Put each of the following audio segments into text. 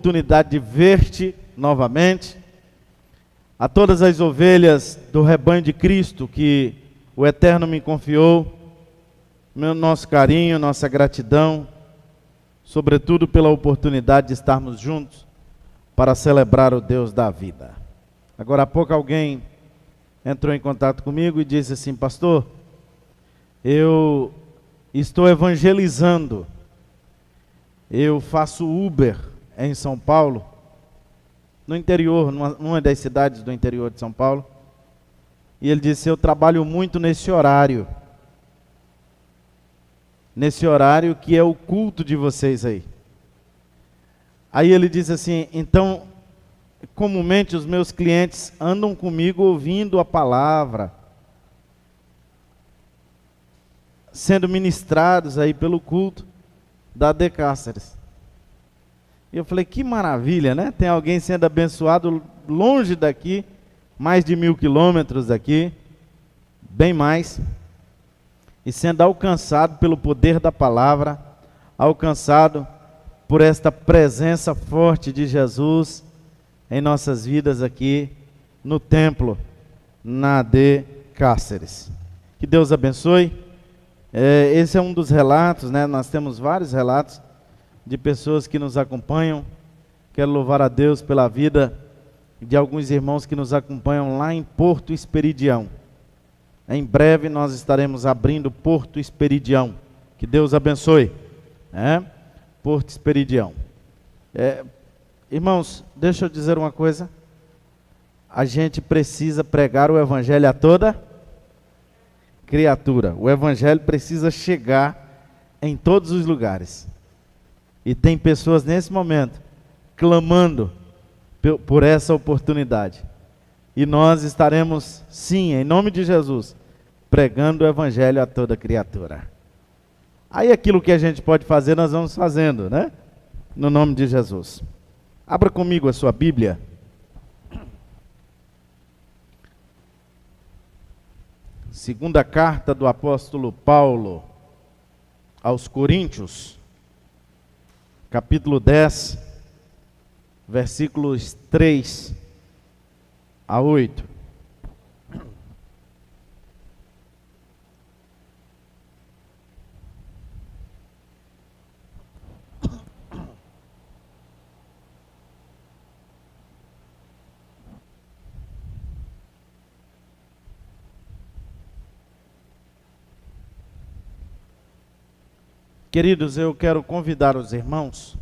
oportunidade de ver-te novamente, a todas as ovelhas do rebanho de Cristo que o Eterno me confiou, nosso carinho, nossa gratidão, sobretudo pela oportunidade de estarmos juntos para celebrar o Deus da vida. Agora há pouco alguém entrou em contato comigo e disse assim: pastor, eu estou evangelizando, eu faço Uber em São Paulo, no interior, numa das cidades do interior de São Paulo, e ele disse: eu trabalho muito nesse horário que é o culto de vocês aí. Aí ele disse assim: então, comumente os meus clientes andam comigo ouvindo a palavra, sendo ministrados aí pelo culto da AD Cáceres. E eu falei: que maravilha, né? Tem alguém sendo abençoado longe daqui, mais de 1000 quilômetros daqui, bem mais, e sendo alcançado pelo poder da palavra, alcançado por esta presença forte de Jesus em nossas vidas aqui no templo, na AD Cáceres. Que Deus abençoe. Esse é um dos relatos, né? Nós temos vários relatos de pessoas que nos acompanham. Quero louvar a Deus pela vida de alguns irmãos que nos acompanham lá em Porto Esperidião. Em breve nós estaremos abrindo Porto Esperidião. Que Deus abençoe. Porto Esperidião. Irmãos, deixa eu dizer uma coisa. A gente precisa pregar o evangelho a toda criatura. O evangelho precisa chegar em todos os lugares. E tem pessoas nesse momento clamando por essa oportunidade. E nós estaremos, sim, em nome de Jesus, pregando o evangelho a toda criatura. Aí aquilo que a gente pode fazer, nós vamos fazendo, né? No nome de Jesus. Abra comigo a sua Bíblia. Segunda carta do apóstolo Paulo aos Coríntios, capítulo 10, versículos 3 a 8. Queridos, eu quero convidar os irmãos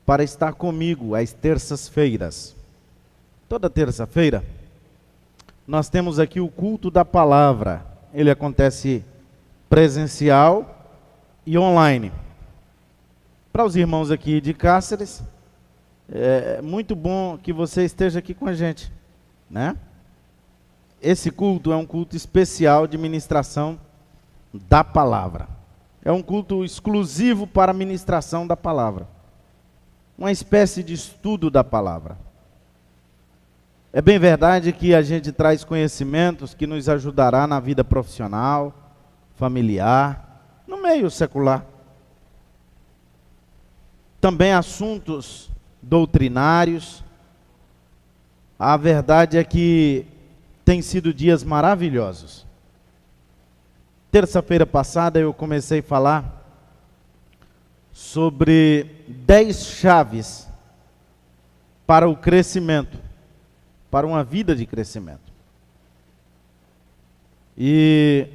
para estar comigo às terças-feiras. Toda terça-feira, nós temos aqui o culto da palavra. Ele acontece presencial e online. Para os irmãos aqui de Cáceres, é muito bom que você esteja aqui com a gente, né? Esse culto é um culto especial de ministração da palavra. É um culto exclusivo para a ministração da palavra. Uma espécie de estudo da palavra. É bem verdade que a gente traz conhecimentos que nos ajudará na vida profissional, familiar, no meio secular. Também assuntos doutrinários. A verdade é que tem sido dias maravilhosos. Terça-feira passada eu comecei a falar sobre 10 chaves para o crescimento, para uma vida de crescimento. E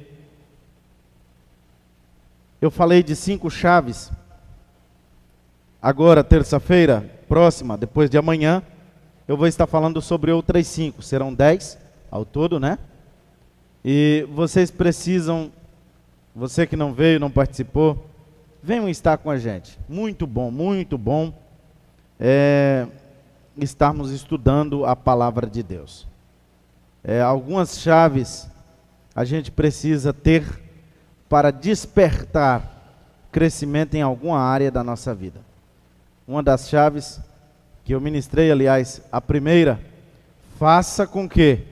eu falei de 5 chaves. Agora, terça-feira próxima, depois de amanhã, eu vou estar falando sobre outras 5. Serão 10 ao todo, né? E vocês precisam, você que não veio, não participou, venham estar com a gente. Muito bom estarmos estudando a palavra de Deus. Algumas chaves a gente precisa ter para despertar crescimento em alguma área da nossa vida. Uma das chaves que eu ministrei, aliás, a primeira: faça com que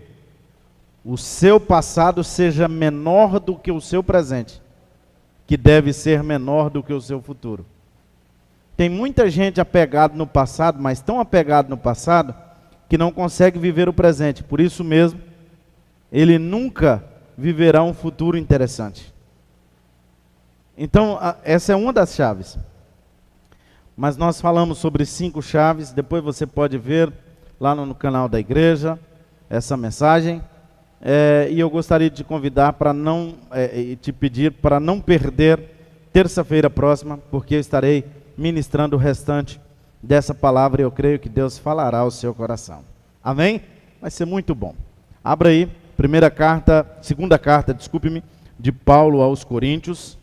o seu passado seja menor do que o seu presente, que deve ser menor do que o seu futuro. Tem muita gente apegada no passado, mas tão apegado no passado, que não consegue viver o presente. Por isso mesmo, ele nunca viverá um futuro interessante. Então, essa é uma das chaves. Mas nós falamos sobre 5 chaves, depois você pode ver lá no canal da igreja, essa mensagem. E eu gostaria de te convidar para não, e te pedir para não perder terça-feira próxima, porque eu estarei ministrando o restante dessa palavra e eu creio que Deus falará ao seu coração. Amém? Vai ser muito bom. Abra aí, segunda carta, de Paulo aos Coríntios,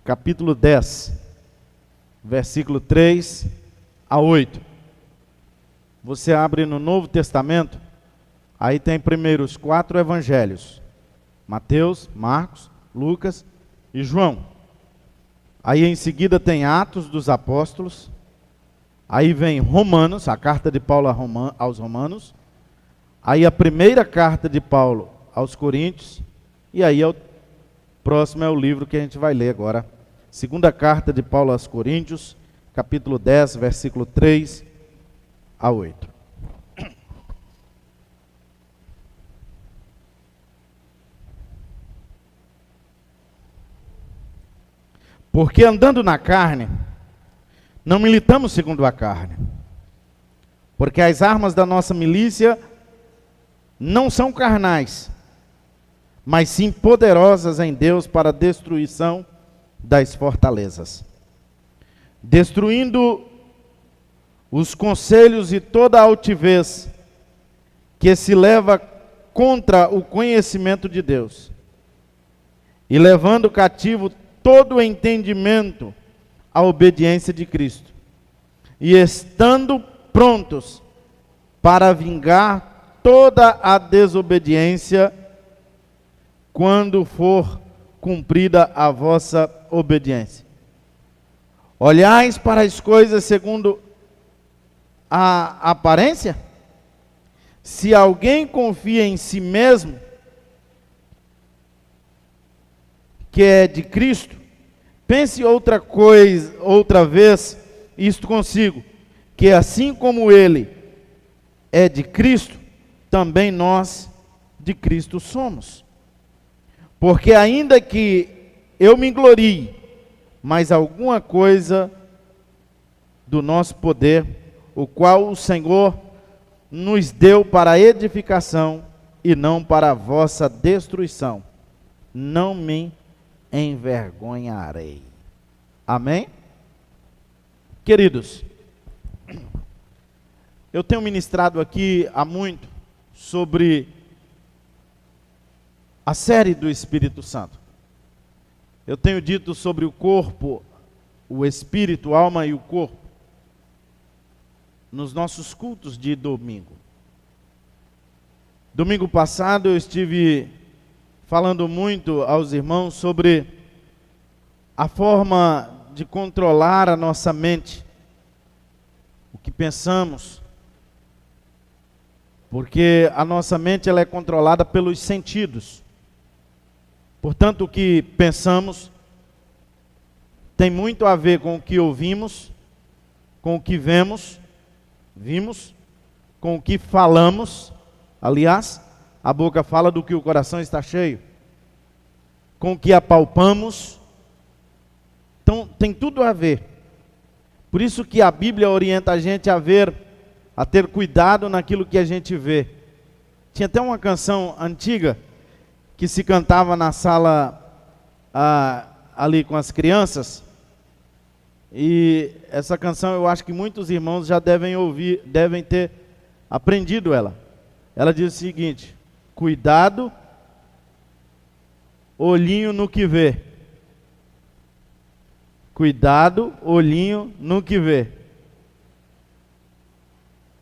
capítulo 10, versículo 3 a 8. Você abre no Novo Testamento, aí tem primeiro os 4 evangelhos, Mateus, Marcos, Lucas e João. Aí em seguida tem Atos dos Apóstolos, aí vem Romanos, a carta de Paulo aos Romanos, aí a primeira carta de Paulo aos Coríntios, e aí o próximo é o livro que a gente vai ler agora. Segunda carta de Paulo aos Coríntios, capítulo 10, versículo 3 a 8. Porque andando na carne, não militamos segundo a carne. Porque as armas da nossa milícia não são carnais, mas sim poderosas em Deus para a destruição das fortalezas. Destruindo os conselhos e toda a altivez que se leva contra o conhecimento de Deus. E levando cativo todo o entendimento à obediência de Cristo, e estando prontos para vingar toda a desobediência, quando for cumprida a vossa obediência. Olhais para as coisas segundo a aparência? Se alguém confia em si mesmo, que é de Cristo, pense outra vez isto consigo, que assim como ele é de Cristo, também nós de Cristo somos. Porque ainda que eu me glorie, mas alguma coisa do nosso poder, o qual o Senhor nos deu para a edificação e não para a vossa destruição, não me envergonharei. Amém? Queridos, eu tenho ministrado aqui há muito sobre a série do Espírito Santo. Eu tenho dito sobre o corpo, o espírito, a alma e o corpo, nos nossos cultos de domingo. Domingo passado eu estive falando muito aos irmãos sobre a forma de controlar a nossa mente, o que pensamos, porque a nossa mente ela é controlada pelos sentidos. Portanto, o que pensamos tem muito a ver com o que ouvimos, com o que vimos, com o que falamos. Aliás, a boca fala do que o coração está cheio, com o que apalpamos. Então, tem tudo a ver. Por isso que a Bíblia orienta a gente a ter cuidado naquilo que a gente vê. Tinha até uma canção antiga que se cantava na sala ali com as crianças. E essa canção eu acho que muitos irmãos já devem ter aprendido ela. Ela diz o seguinte: cuidado, olhinho no que vê. Cuidado, olhinho no que vê.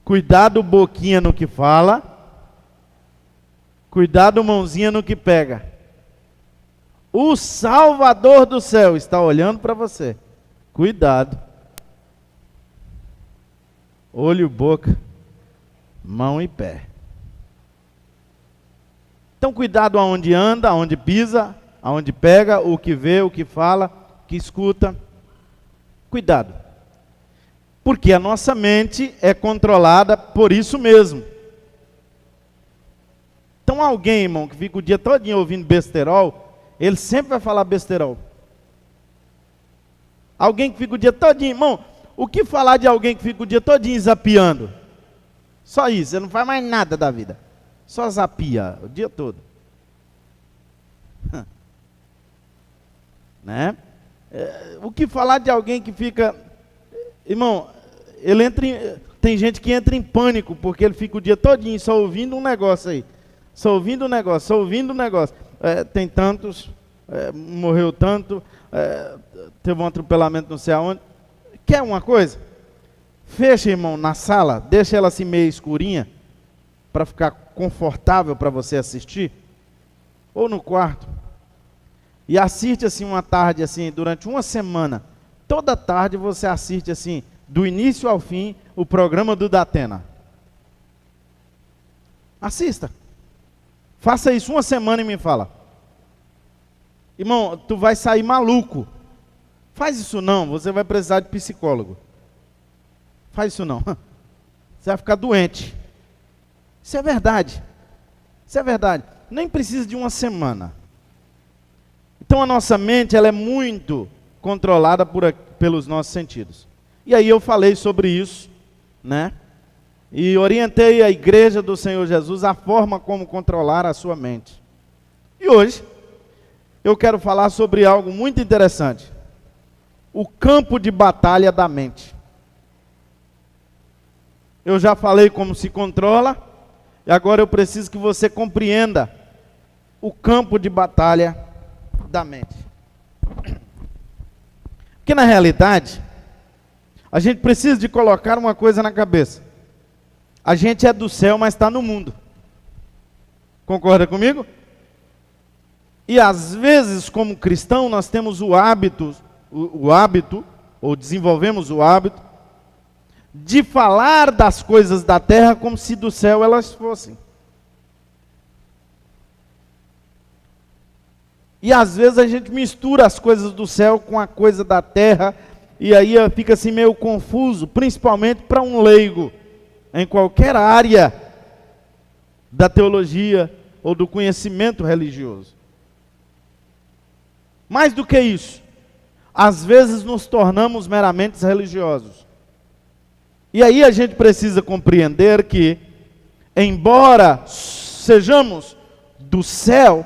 Cuidado, boquinha no que fala. Cuidado, mãozinha no que pega. O Salvador do céu está olhando para você. Cuidado. Olho, boca, mão e pé. Então cuidado aonde anda, aonde pisa, aonde pega, o que vê, o que fala, o que escuta. Cuidado. Porque a nossa mente é controlada por isso mesmo. Então alguém, irmão, que fica o dia todinho ouvindo besterol, ele sempre vai falar besterol. Alguém que fica o dia todinho, irmão, o que falar de alguém que fica o dia todinho zapeando? Só isso, ele não faz mais nada da vida. Só zapia o dia todo. Né? O que falar de alguém que fica... Irmão, ele entra tem gente que entra em pânico, porque ele fica o dia todinho só ouvindo um negócio aí. Só ouvindo um negócio, só ouvindo um negócio. Tem tantos, morreu tanto, teve um atropelamento não sei aonde. Quer uma coisa? Fecha, irmão, na sala, deixa ela assim meio escurinha, para ficar confortável para você assistir. Ou no quarto. E assiste assim uma tarde, assim, durante uma semana. Toda tarde você assiste assim, do início ao fim, o programa do Datena. Assista. Faça isso uma semana e me fala. Irmão, tu vai sair maluco. Faz isso não, você vai precisar de psicólogo. Faz isso não. Você vai ficar doente. Isso é verdade. Isso é verdade. Nem precisa de uma semana. Então a nossa mente, ela é muito controlada pelos nossos sentidos. E aí eu falei sobre isso, né? E orientei a igreja do Senhor Jesus a forma como controlar a sua mente. E hoje, eu quero falar sobre algo muito interessante. O campo de batalha da mente. Eu já falei como se controla, e agora eu preciso que você compreenda o campo de batalha da mente. Porque na realidade, a gente precisa de colocar uma coisa na cabeça. A gente é do céu, mas está no mundo. Concorda comigo? E às vezes, como cristão, nós temos o hábito, ou desenvolvemos o hábito, de falar das coisas da terra como se do céu elas fossem. E às vezes a gente mistura as coisas do céu com a coisa da terra, e aí fica assim meio confuso, principalmente para um leigo, em qualquer área da teologia ou do conhecimento religioso. Mais do que isso, às vezes nos tornamos meramente religiosos. E aí a gente precisa compreender que, embora sejamos do céu,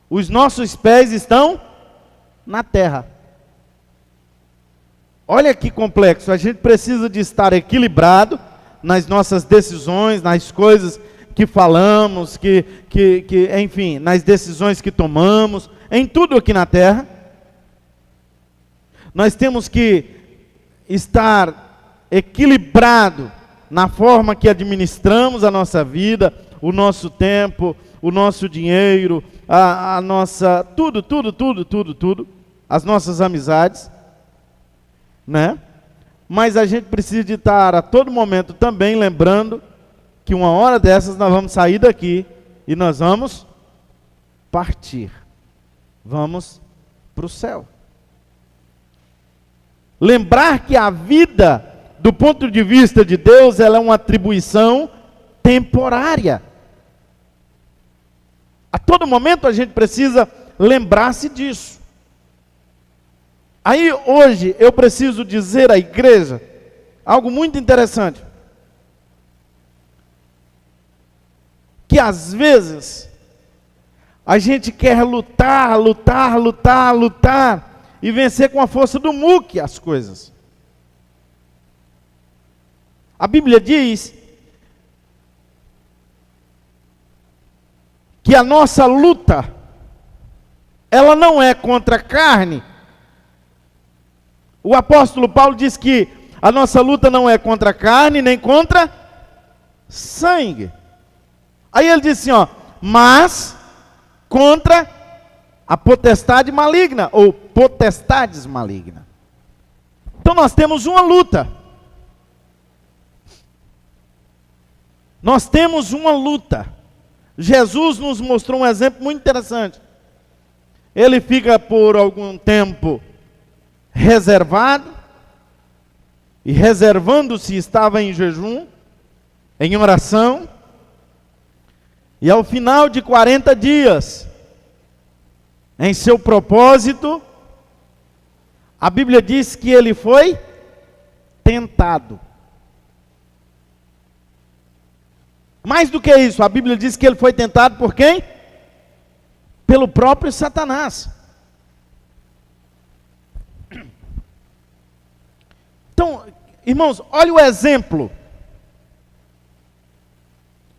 os nossos pés estão na terra. Olha que complexo, a gente precisa de estar equilibrado nas nossas decisões, nas coisas que falamos, enfim, nas decisões que tomamos, em tudo aqui na terra. Nós temos que estar equilibrado na forma que administramos a nossa vida, o nosso tempo, o nosso dinheiro, a nossa, tudo, as nossas amizades, né? Mas a gente precisa de estar a todo momento também lembrando que uma hora dessas nós vamos sair daqui e nós vamos partir. Vamos para o céu. Lembrar que a vida, do ponto de vista de Deus, ela é uma atribuição temporária. A todo momento a gente precisa lembrar-se disso. Aí hoje eu preciso dizer à igreja algo muito interessante. Que às vezes a gente quer lutar e vencer com a força do muque as coisas. A Bíblia diz que a nossa luta, ela não é contra a carne. O apóstolo Paulo diz que a nossa luta não é contra a carne, nem contra sangue. Aí ele diz assim, mas contra a potestade maligna, ou potestades malignas. Então nós temos uma luta. Nós temos uma luta. Jesus nos mostrou um exemplo muito interessante. Ele fica por algum tempo reservado, e reservando-se estava em jejum, em oração, e ao final de 40 dias, em seu propósito, a Bíblia diz que ele foi tentado. Mais do que isso, a Bíblia diz que ele foi tentado por quem? Pelo próprio Satanás. Então, irmãos, olha o exemplo.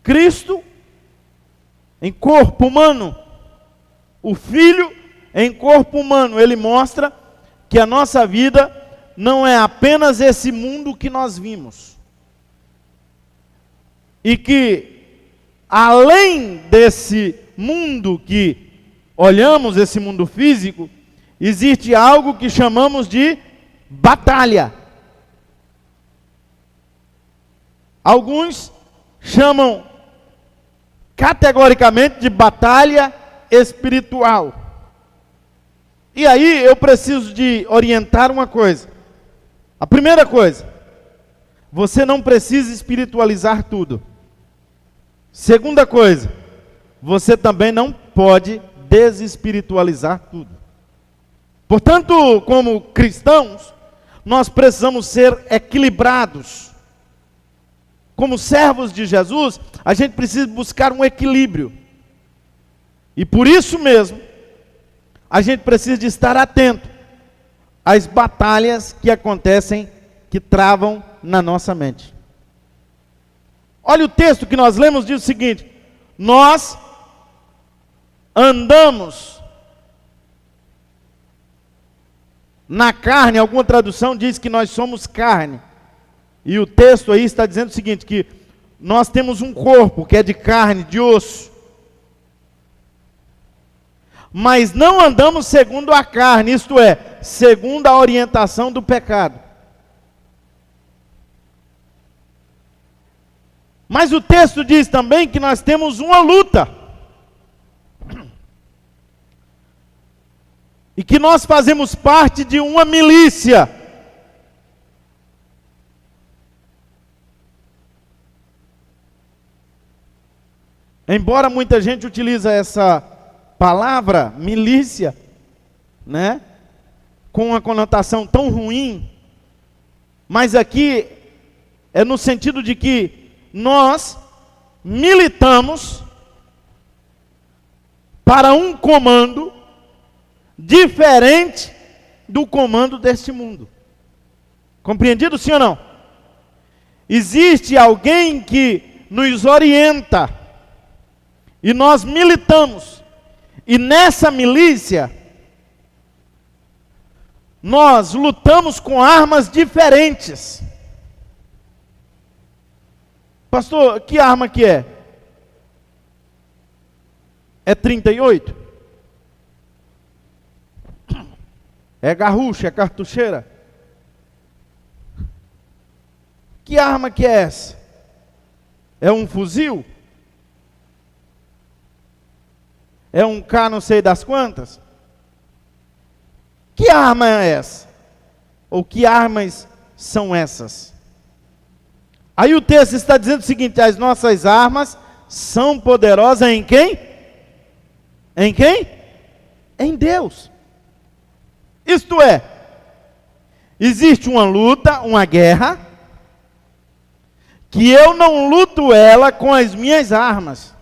Cristo, em corpo humano, o Filho, em corpo humano, ele mostra que a nossa vida não é apenas esse mundo que nós vimos. E que, além desse mundo que olhamos, esse mundo físico, existe algo que chamamos de batalha. Alguns chamam categoricamente de batalha espiritual. E aí eu preciso de orientar uma coisa. A primeira coisa, você não precisa espiritualizar tudo. Segunda coisa, você também não pode desespiritualizar tudo. Portanto, como cristãos, nós precisamos ser equilibrados. Como servos de Jesus, a gente precisa buscar um equilíbrio. E por isso mesmo, a gente precisa de estar atento às batalhas que acontecem, que travam na nossa mente. Olha o texto que nós lemos, diz o seguinte: nós andamos na carne. Alguma tradução diz que nós somos carne. E o texto aí está dizendo o seguinte, que nós temos um corpo que é de carne, de osso. Mas não andamos segundo a carne, isto é, segundo a orientação do pecado. Mas o texto diz também que nós temos uma luta. E que nós fazemos parte de uma milícia. Embora muita gente utilize essa palavra, milícia, né, com uma conotação tão ruim, mas aqui é no sentido de que nós militamos para um comando diferente do comando deste mundo. Compreendido, sim ou não? Existe alguém que nos orienta e nós militamos. E nessa milícia, nós lutamos com armas diferentes. Pastor, que arma que é? É 38? É garrucha, é cartucheira? Que arma que é essa? É um fuzil? É um K não sei das quantas? Que arma é essa? Ou que armas são essas? Aí o texto está dizendo o seguinte: as nossas armas são poderosas em quem? Em quem? Em Deus. Isto é, existe uma luta, uma guerra, que eu não luto ela com as minhas armas.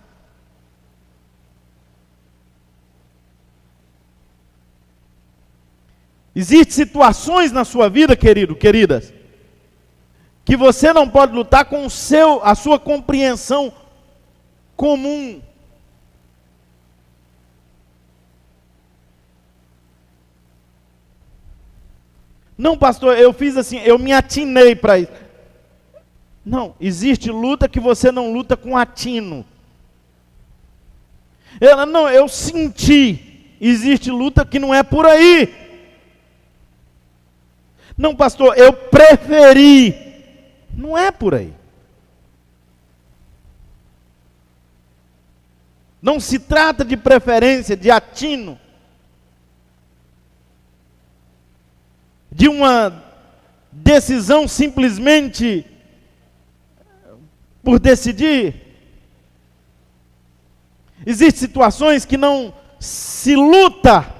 Existem situações na sua vida, querido, queridas, que você não pode lutar com a sua compreensão comum. Não, pastor, eu fiz assim, eu me atinei para isso. Não, existe luta que você não luta com atino. Eu senti. Existe luta que não é por aí. Não, pastor, eu preferi. Não é por aí. Não se trata de preferência, de atino, de uma decisão simplesmente por decidir. Existem situações que não se luta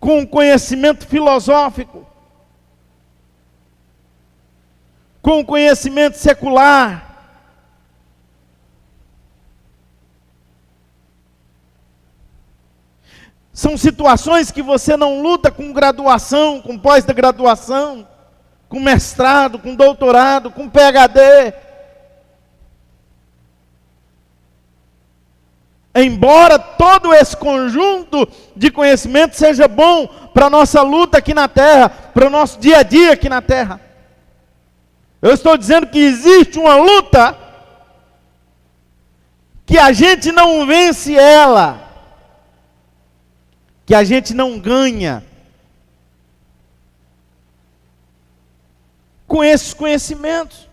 com conhecimento filosófico, com conhecimento secular. São situações que você não luta com graduação, com pós-graduação, com mestrado, com doutorado, com PhD. Embora todo esse conjunto de conhecimento seja bom para a nossa luta aqui na terra, para o nosso dia a dia aqui na terra. Eu estou dizendo que existe uma luta que a gente não vence ela, que a gente não ganha com esses conhecimentos,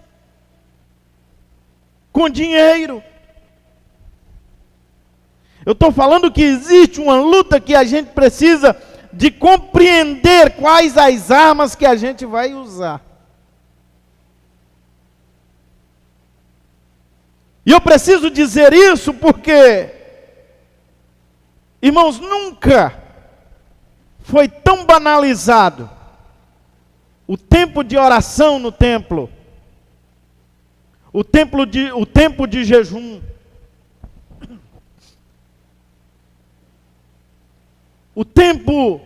com dinheiro. Eu estou falando que existe uma luta que a gente precisa de compreender quais as armas que a gente vai usar. E eu preciso dizer isso porque, irmãos, nunca foi tão banalizado o tempo de oração no templo, o tempo de jejum, o tempo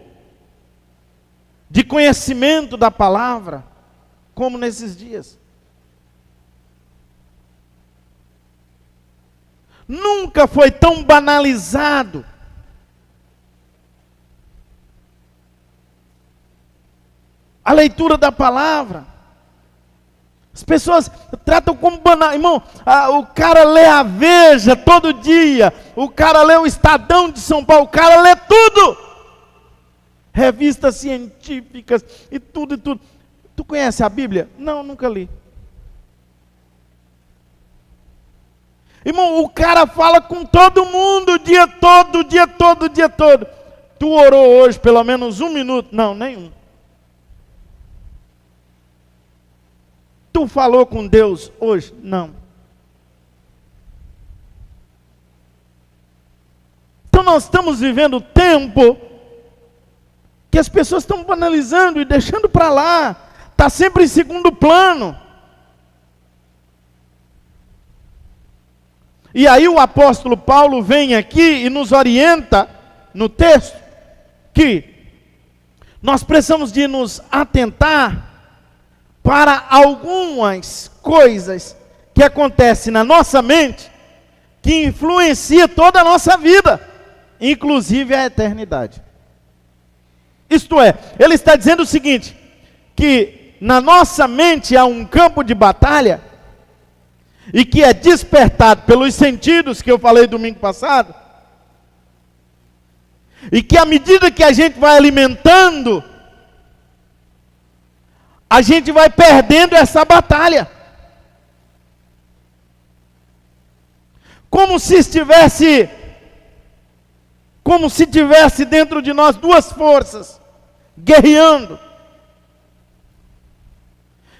de conhecimento da palavra, como nesses dias. Nunca foi tão banalizado a leitura da palavra. As pessoas tratam como banal. Irmão, o cara lê a Veja todo dia, o cara lê o Estadão de São Paulo, o cara lê tudo. Revistas científicas e tudo, e tudo. Tu conhece a Bíblia? Não, nunca li. Irmão, o cara fala com todo mundo o dia todo, o dia todo, o dia todo. Tu orou hoje pelo menos 1 minuto? Não, nenhum. Tu falou com Deus hoje? Não. Então nós estamos vivendo tempo que as pessoas estão banalizando e deixando para lá. Está sempre em segundo plano. E aí o apóstolo Paulo vem aqui e nos orienta no texto que nós precisamos de nos atentar para algumas coisas que acontecem na nossa mente que influencia toda a nossa vida, inclusive a eternidade. Isto é, ele está dizendo o seguinte, que na nossa mente há um campo de batalha e que é despertado pelos sentidos que eu falei domingo passado, e que à medida que a gente vai alimentando, a gente vai perdendo essa batalha. Como se tivesse dentro de nós duas forças, guerreando.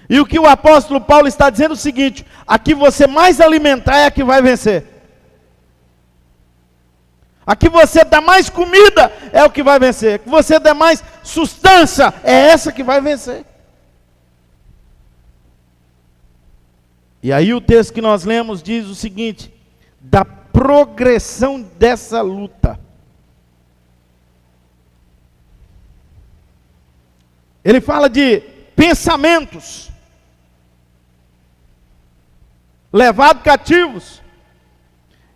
E o que o apóstolo Paulo está dizendo é o seguinte, a que você mais alimentar é a que vai vencer. A que você dá mais comida é o que vai vencer. A que você dá mais sustância é essa que vai vencer. E aí o texto que nós lemos diz o seguinte, da progressão dessa luta. Ele fala de pensamentos levados cativos,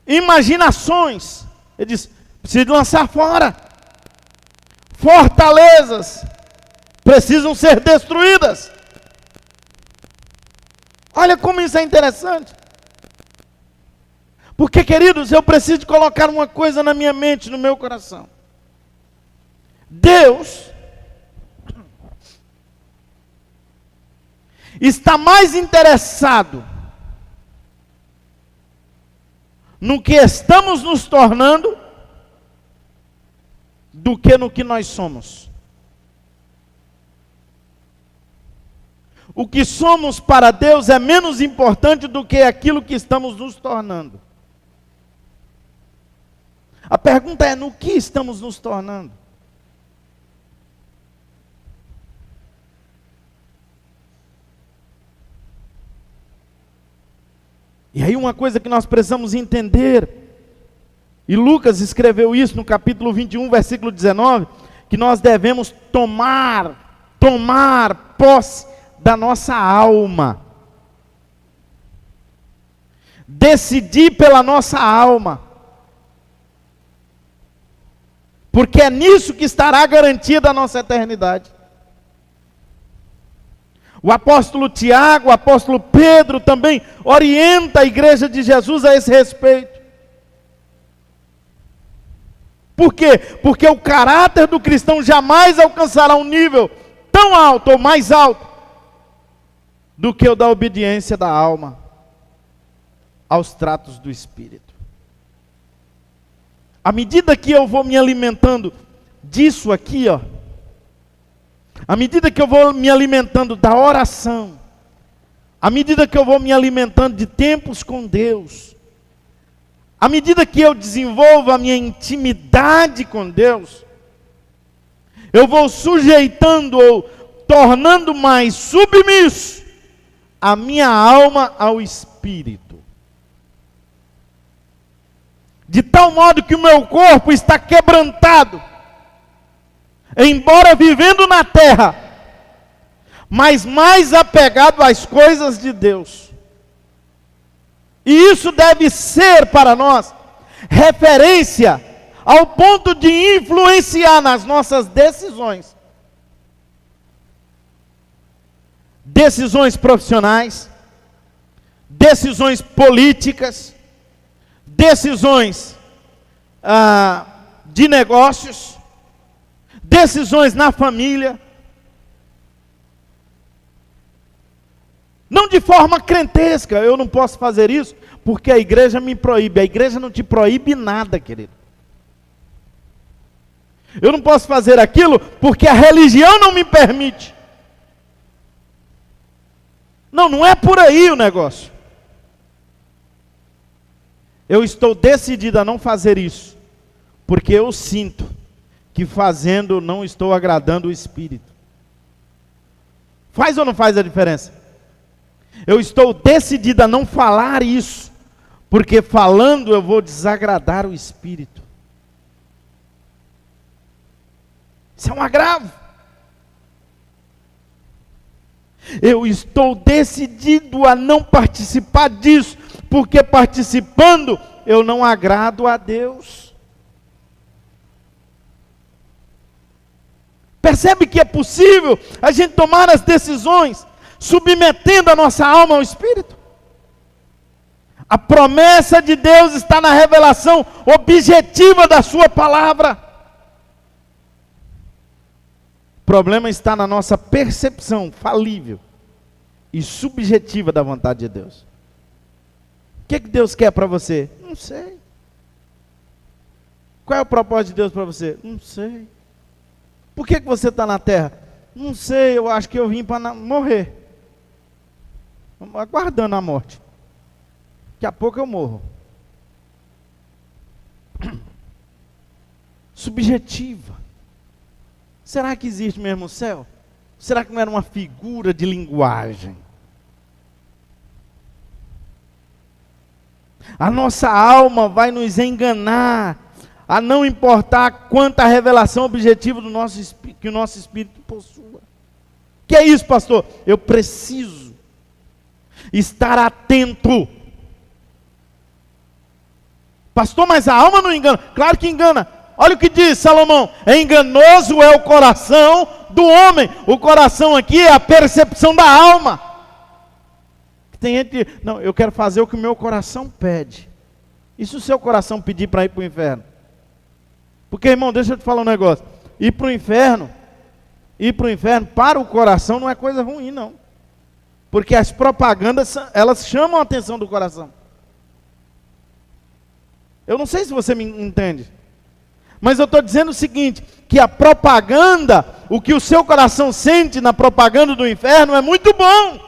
imaginações, ele diz, precisa lançar fora, fortalezas, precisam ser destruídas. Olha como isso é interessante, porque queridos, eu preciso de colocar uma coisa na minha mente, no meu coração, Deus está mais interessado no que estamos nos tornando do que no que nós somos. O que somos para Deus é menos importante do que aquilo que estamos nos tornando. A pergunta é: no que estamos nos tornando? E aí uma coisa que nós precisamos entender, e Lucas escreveu isso no capítulo 21, versículo 19, que nós devemos tomar posse da nossa alma. Decidir pela nossa alma. Porque é nisso que estará garantida a nossa eternidade. O apóstolo Tiago, o apóstolo Pedro também orienta a igreja de Jesus a esse respeito. Por quê? Porque o caráter do cristão jamais alcançará um nível tão alto ou mais alto do que o da obediência da alma aos tratos do Espírito. À medida que eu vou me alimentando disso aqui, à medida que eu vou me alimentando da oração, à medida que eu vou me alimentando de tempos com Deus, à medida que eu desenvolvo a minha intimidade com Deus, eu vou sujeitando ou tornando mais submisso a minha alma ao Espírito. De tal modo que o meu corpo está quebrantado, embora vivendo na terra, mas mais apegado às coisas de Deus. E isso deve ser para nós referência ao ponto de influenciar nas nossas decisões. Decisões profissionais, decisões políticas, decisões de negócios, decisões na família. Não de forma crentesca, eu não posso fazer isso porque a igreja me proíbe. A igreja não te proíbe nada, querido. Eu não posso fazer aquilo porque a religião não me permite. Não, não é por aí o negócio. Eu estou decidido a não fazer isso, porque eu sinto que fazendo não estou agradando o Espírito. Faz ou não faz a diferença? Eu estou decidido a não falar isso, porque falando eu vou desagradar o Espírito. Isso é um agravo. Eu estou decidido a não participar disso, porque participando eu não agrado a Deus. Percebe que é possível a gente tomar as decisões submetendo a nossa alma ao Espírito? A promessa de Deus está na revelação objetiva da sua palavra. O problema está na nossa percepção falível e subjetiva da vontade de Deus. O que Deus quer para você? Não sei. Qual é o propósito de Deus para você? Não sei. Por que você está na terra? Não sei, eu acho que eu vim para morrer. Aguardando a morte. Daqui a pouco eu morro. Subjetiva. Será que existe mesmo o céu? Será que não era uma figura de linguagem? A nossa alma vai nos enganar, a não importar quanta revelação objetiva do que o nosso espírito possua. Que é isso, pastor? Eu preciso estar atento. Pastor, mas a alma não engana. Claro que engana. Olha o que diz Salomão: enganoso é o coração do homem. O coração aqui é a percepção da alma. Tem gente que, não, eu quero fazer o que o meu coração pede. E se o seu coração pedir para ir para o inferno? Porque, irmão, deixa eu te falar um negócio. Ir para o inferno para o coração não é coisa ruim, não. Porque as propagandas, elas chamam a atenção do coração. Eu não sei se você me entende. Mas eu estou dizendo o seguinte, que a propaganda, o que o seu coração sente na propaganda do inferno é muito bom.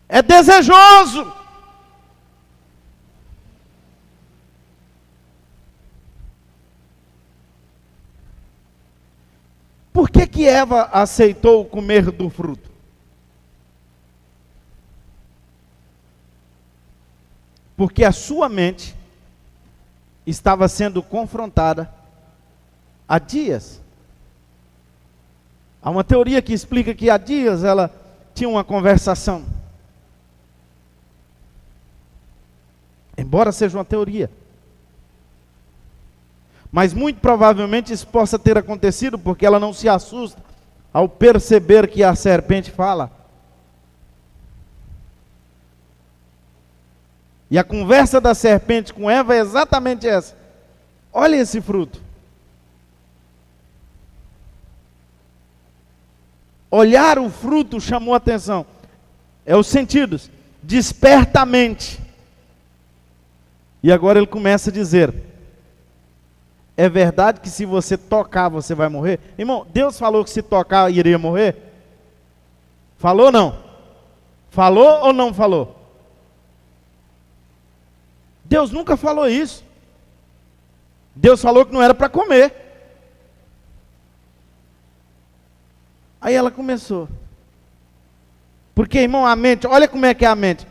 É desejoso. Por que Eva aceitou comer do fruto? Porque a sua mente estava sendo confrontada há dias. Há uma teoria que explica que há dias ela tinha uma conversação. Embora seja uma teoria. Mas muito provavelmente isso possa ter acontecido porque ela não se assusta ao perceber que a serpente fala. E a conversa da serpente com Eva é exatamente essa. Olha esse fruto. Olhar o fruto chamou a atenção. É os sentidos. Desperta a mente. E agora ele começa a dizer: é verdade que se você tocar você vai morrer? Irmão, Deus falou que se tocar iria morrer? Falou ou não? Falou ou não falou? Deus nunca falou isso. Deus falou que não era para comer. Aí ela começou. Porque, irmão, a mente, olha como é que é a mente.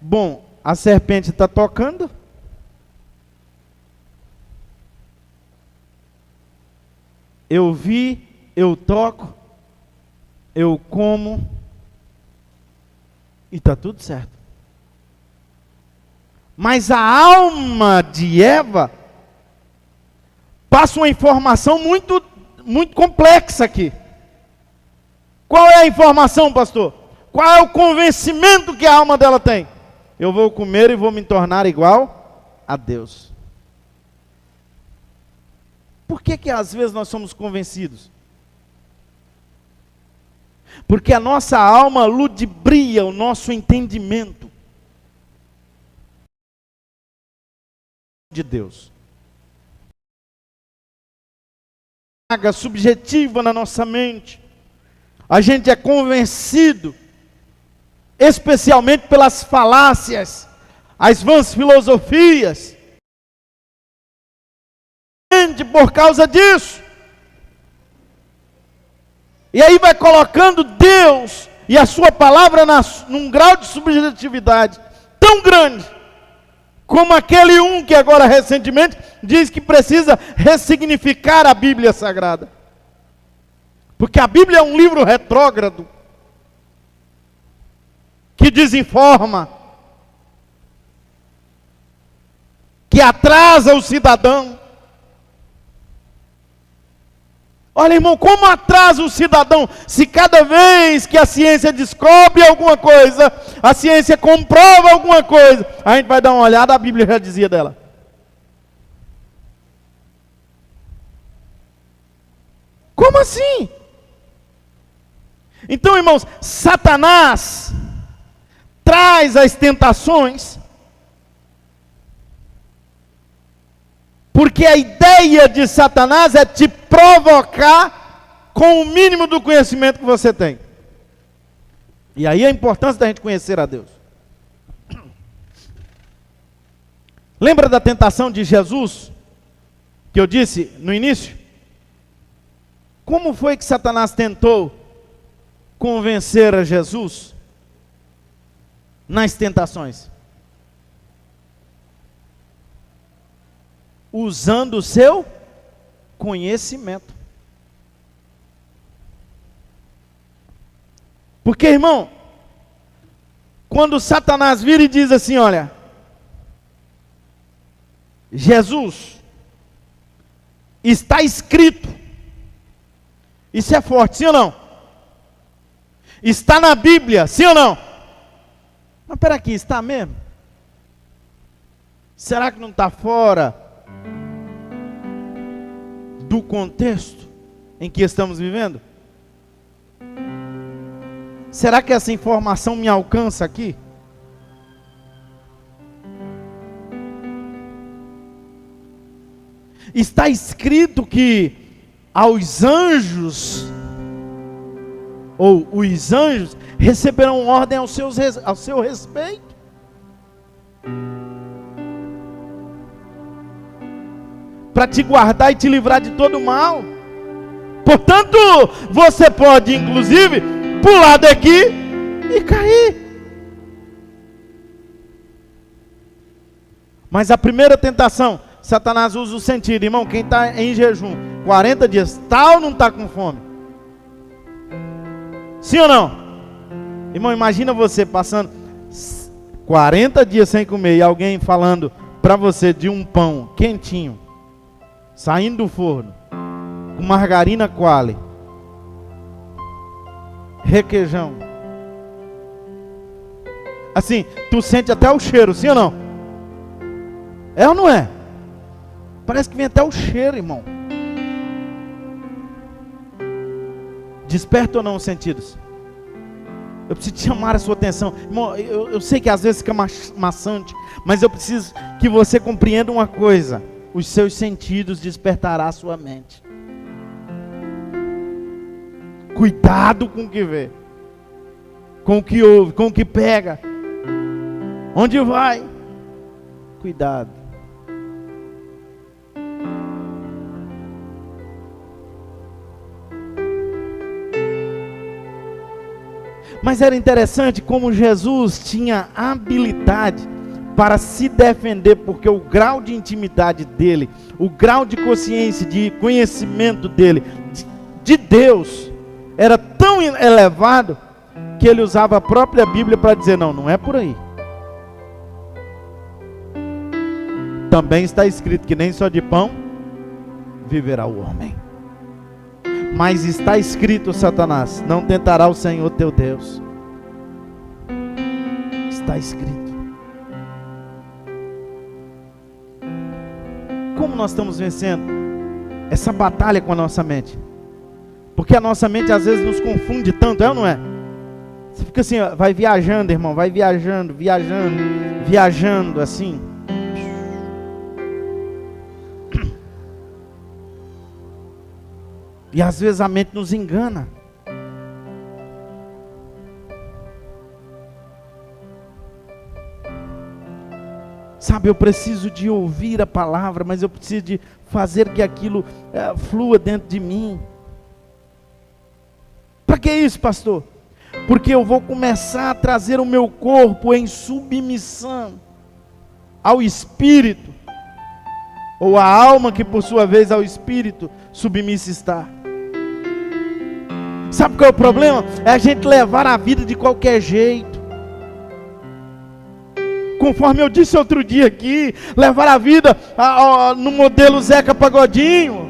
Bom, a serpente está tocando. Eu vi, eu toco, eu como. E está tudo certo. Mas a alma de Eva passa uma informação muito complexa aqui. Qual é a informação, pastor? Qual é o convencimento que a alma dela tem? Eu vou comer e vou me tornar igual a Deus. Por que às vezes nós somos convencidos? Porque a nossa alma ludibria o nosso entendimento de Deus. Carga subjetiva na nossa mente. A gente é convencido, especialmente pelas falácias, as vãs filosofias. Por causa disso. E aí vai colocando Deus e a sua palavra num grau de subjetividade tão grande, como aquele que agora recentemente diz que precisa ressignificar a Bíblia Sagrada. Porque a Bíblia é um livro retrógrado, que desinforma, que atrasa o cidadão. Olha, irmão, como atrasa o cidadão, se cada vez que a ciência descobre alguma coisa, a ciência comprova alguma coisa, a gente vai dar uma olhada, a Bíblia já dizia dela. Como assim? Então, irmãos, Satanás traz as tentações, porque a ideia de Satanás é te provocar com o mínimo do conhecimento que você tem. E aí a importância da gente conhecer a Deus. Lembra da tentação de Jesus, que eu disse no início? Como foi que Satanás tentou convencer a Jesus nas tentações? Usando o seu conhecimento. Porque, irmão, quando Satanás vira e diz assim, olha, Jesus, está escrito, isso é forte, sim ou não? Está na Bíblia, sim ou não? Mas espera aqui, está mesmo? Será que não está fora do contexto em que estamos vivendo? Será que essa informação me alcança aqui? Está escrito que aos anjos, ou os anjos, receberão ordem ao seu respeito. Para te guardar e te livrar de todo mal. Portanto, você pode, inclusive, pular daqui e cair. Mas a primeira tentação, Satanás usa o sentido. Irmão, quem está em jejum 40 dias, está ou não está com fome? Sim ou não? Irmão, imagina você passando 40 dias sem comer e alguém falando para você de um pão quentinho, saindo do forno, com margarina Qualy, requeijão. Assim, tu sente até o cheiro, sim ou não? É ou não é? Parece que vem até o cheiro, irmão. Desperta ou não os sentidos? Eu preciso chamar a sua atenção. Irmão, eu sei que às vezes fica maçante, mas eu preciso que você compreenda uma coisa. Os seus sentidos despertará a sua mente. Cuidado com o que vê, com o que ouve, com o que pega. Onde vai? Cuidado. Mas era interessante como Jesus tinha habilidade para se defender, porque o grau de intimidade dele, o grau de consciência, de conhecimento dele, de Deus, era tão elevado, que ele usava a própria Bíblia para dizer, não é por aí. Também está escrito que nem só de pão viverá o homem. Mas está escrito, Satanás, não tentará o Senhor teu Deus. Está escrito. Como nós estamos vencendo essa batalha com a nossa mente? Porque a nossa mente às vezes nos confunde tanto, é ou não é? Você fica assim, vai viajando, irmão, vai viajando, assim. E às vezes a mente nos engana. Sabe, eu preciso de ouvir a palavra, mas eu preciso de fazer que aquilo flua dentro de mim. Para que isso, pastor? Porque eu vou começar a trazer o meu corpo em submissão ao Espírito, ou a alma que por sua vez ao Espírito submissa está. Sabe qual é o problema? É a gente levar a vida de qualquer jeito. Conforme eu disse outro dia aqui, levar a vida no modelo Zeca Pagodinho.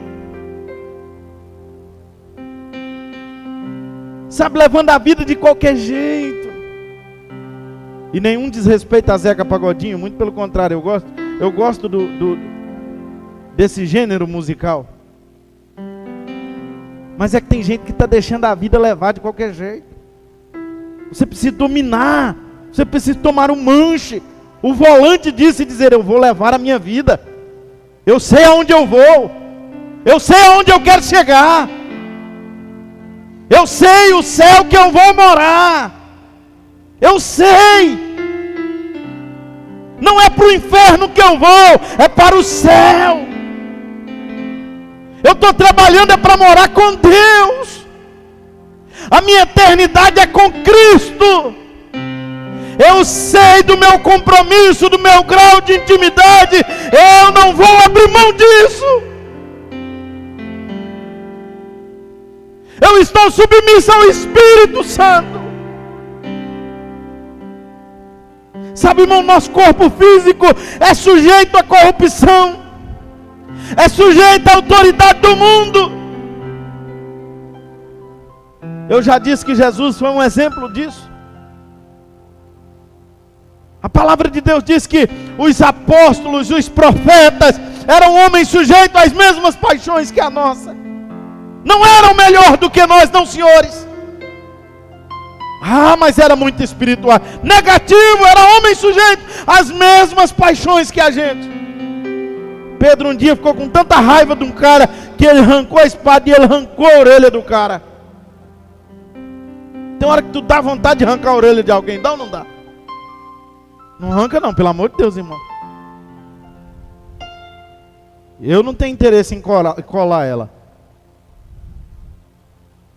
Sabe, levando a vida de qualquer jeito. E nenhum desrespeito a Zeca Pagodinho, muito pelo contrário, eu gosto desse gênero musical. Mas é que tem gente que está deixando a vida levar de qualquer jeito. Você precisa dominar, você precisa tomar um manche. O volante disse dizer, eu vou levar a minha vida. Eu sei aonde eu vou. Eu sei aonde eu quero chegar. Eu sei o céu que eu vou morar. Eu sei. Não é para o inferno que eu vou, é para o céu. Eu estou trabalhando para morar com Deus. A minha eternidade é com Cristo. Eu sei do meu compromisso, do meu grau de intimidade. Eu não vou abrir mão disso. Eu estou submisso ao Espírito Santo. Sabe, irmão, nosso corpo físico é sujeito à corrupção, é sujeito à autoridade do mundo. Eu já disse que Jesus foi um exemplo disso. A palavra de Deus diz que os apóstolos, os profetas, eram homens sujeitos às mesmas paixões que a nossa. Não eram melhor do que nós, não, senhores. Mas era muito espiritual. Negativo, era homem sujeito às mesmas paixões que a gente. Pedro um dia ficou com tanta raiva de um cara que ele arrancou a espada e ele arrancou a orelha do cara. Tem hora que tu dá vontade de arrancar a orelha de alguém, dá ou não dá? Não arranca não, pelo amor de Deus, irmão. Eu não tenho interesse em colar ela.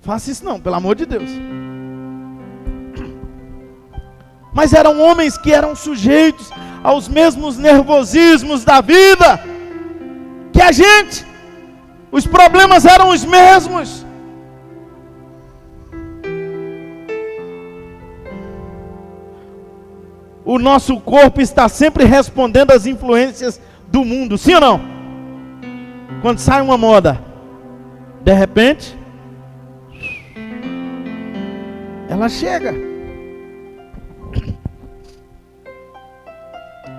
Faça isso não, pelo amor de Deus. Mas eram homens que eram sujeitos aos mesmos nervosismos da vida que a gente. Os problemas eram os mesmos. O nosso corpo está sempre respondendo às influências do mundo, sim ou não? Quando sai uma moda, de repente, ela chega.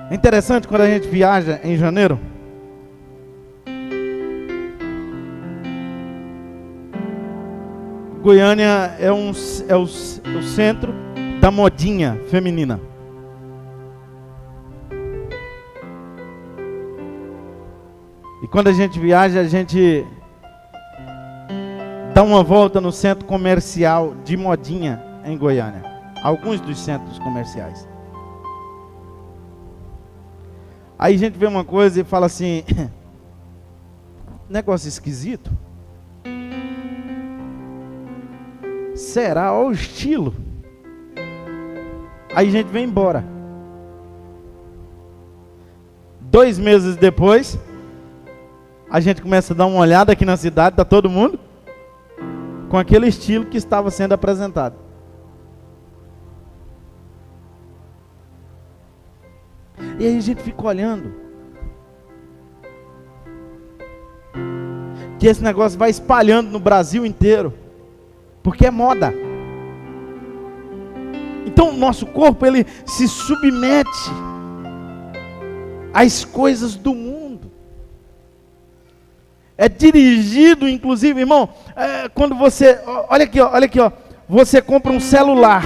É interessante quando a gente viaja em janeiro. Goiânia é o centro da modinha feminina. E quando a gente viaja, a gente dá uma volta no centro comercial de modinha em Goiânia. Alguns dos centros comerciais. Aí a gente vê uma coisa e fala assim, negócio esquisito. Será? Olha o estilo. Aí a gente vem embora. 2 meses depois, a gente começa a dar uma olhada aqui na cidade, está todo mundo com aquele estilo que estava sendo apresentado. E aí a gente fica olhando que esse negócio vai espalhando no Brasil inteiro, porque é moda. Então o nosso corpo, ele se submete às coisas do mundo. É dirigido, inclusive, irmão, quando você, olha aqui, ó, você compra um celular,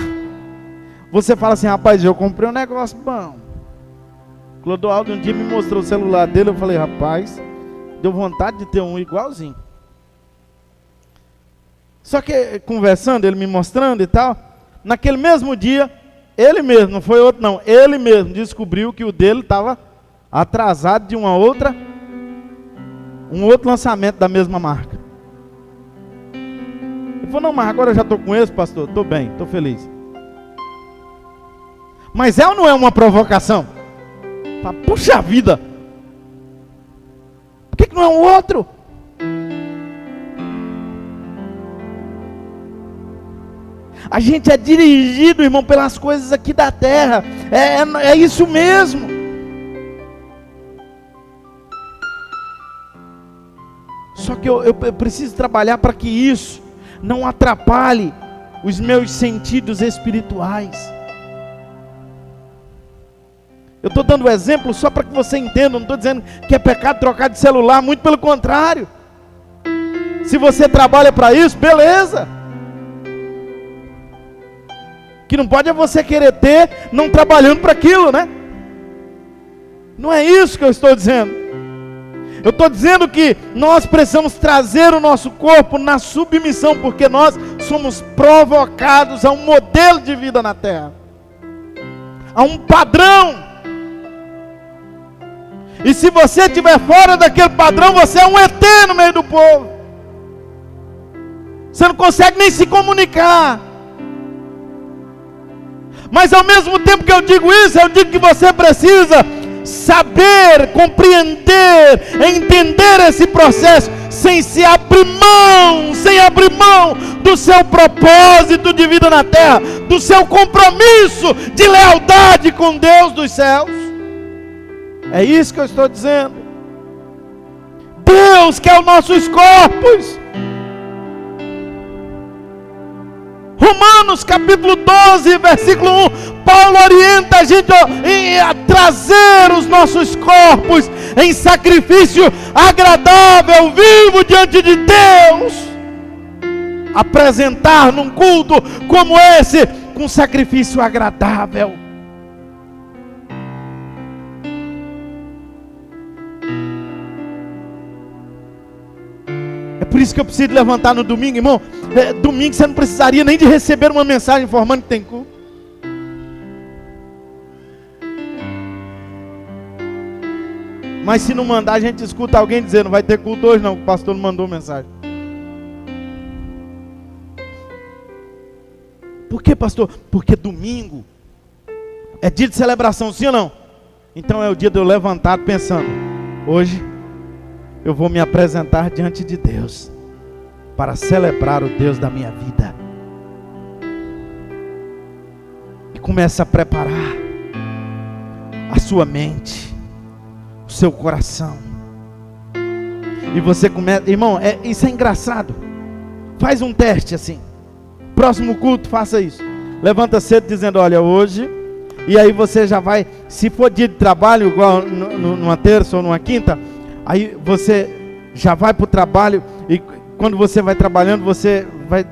você fala assim, rapaz, eu comprei um negócio bom. Clodoaldo um dia me mostrou o celular dele, eu falei, rapaz, deu vontade de ter um igualzinho. Só que conversando, ele me mostrando e tal, naquele mesmo dia, ele mesmo, não foi outro não, ele mesmo descobriu que o dele estava atrasado de um outro lançamento da mesma marca. Ele falou, não, mas agora eu já estou com esse, pastor, estou bem, estou feliz. Mas é ou não é uma provocação? Fala, puxa vida, por que não é um outro? A gente é dirigido, irmão, pelas coisas aqui da terra, é isso mesmo. Só que eu preciso trabalhar para que isso não atrapalhe os meus sentidos espirituais. Eu estou dando o exemplo só para que você entenda, não estou dizendo que é pecado trocar de celular, muito pelo contrário. Se você trabalha para isso, beleza. Que não pode é você querer ter, não trabalhando para aquilo, né? Não é isso que eu estou dizendo. Eu estou dizendo que nós precisamos trazer o nosso corpo na submissão, porque nós somos provocados a um modelo de vida na terra, a um padrão. E se você estiver fora daquele padrão, você é um ET no meio do povo. Você não consegue nem se comunicar. Mas ao mesmo tempo que eu digo isso, eu digo que você precisa saber, compreender, entender esse processo, sem abrir mão do seu propósito de vida na terra, do seu compromisso de lealdade com Deus dos céus. É isso que eu estou dizendo. Deus quer os nossos corpos. Romanos capítulo 12, versículo 1, Paulo orienta a gente a trazer os nossos corpos em sacrifício agradável, vivo diante de Deus. Apresentar num culto como esse, com sacrifício agradável. Por isso que eu preciso levantar no domingo, irmão. Domingo você não precisaria nem de receber uma mensagem informando que tem culto. Mas se não mandar, a gente escuta alguém dizendo: não vai ter culto hoje não, o pastor não mandou mensagem. Por que, pastor? Porque domingo é dia de celebração, sim ou não? Então é o dia de eu levantar pensando: hoje eu vou me apresentar diante de Deus para celebrar o Deus da minha vida. E começa a preparar a sua mente, o seu coração. E você começa, irmão, isso é engraçado. Faz um teste assim. Próximo culto, faça isso. Levanta cedo dizendo: olha, hoje. E aí você já vai, se for dia de trabalho, igual numa terça ou numa quinta, aí você já vai para o trabalho. E quando você vai trabalhando, você vai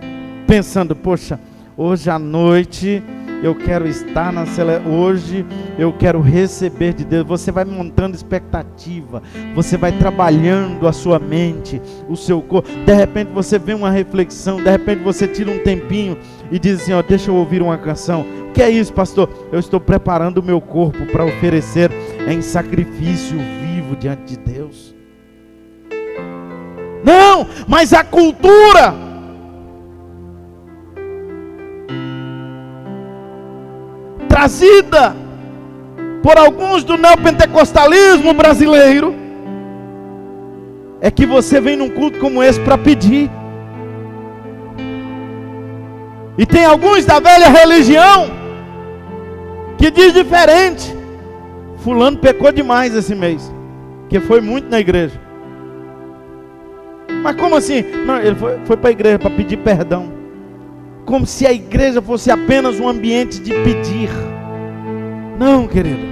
pensando: poxa, hoje à noite eu quero estar na celebração, hoje eu quero receber de Deus. Você vai montando expectativa, você vai trabalhando a sua mente, o seu corpo. De repente você vê uma reflexão, de repente você tira um tempinho e diz assim: ó, deixa eu ouvir uma canção. O que é isso, pastor? Eu estou preparando o meu corpo para oferecer em sacrifício vivo diante de Deus. Não, mas a cultura trazida por alguns do neopentecostalismo brasileiro é que você vem num culto como esse para pedir. E tem alguns da velha religião que diz diferente. Fulano pecou demais esse mês, que foi muito na igreja. Mas como assim? Não, ele foi para a igreja para pedir perdão. Como se a igreja fosse apenas um ambiente de pedir. Não, querido.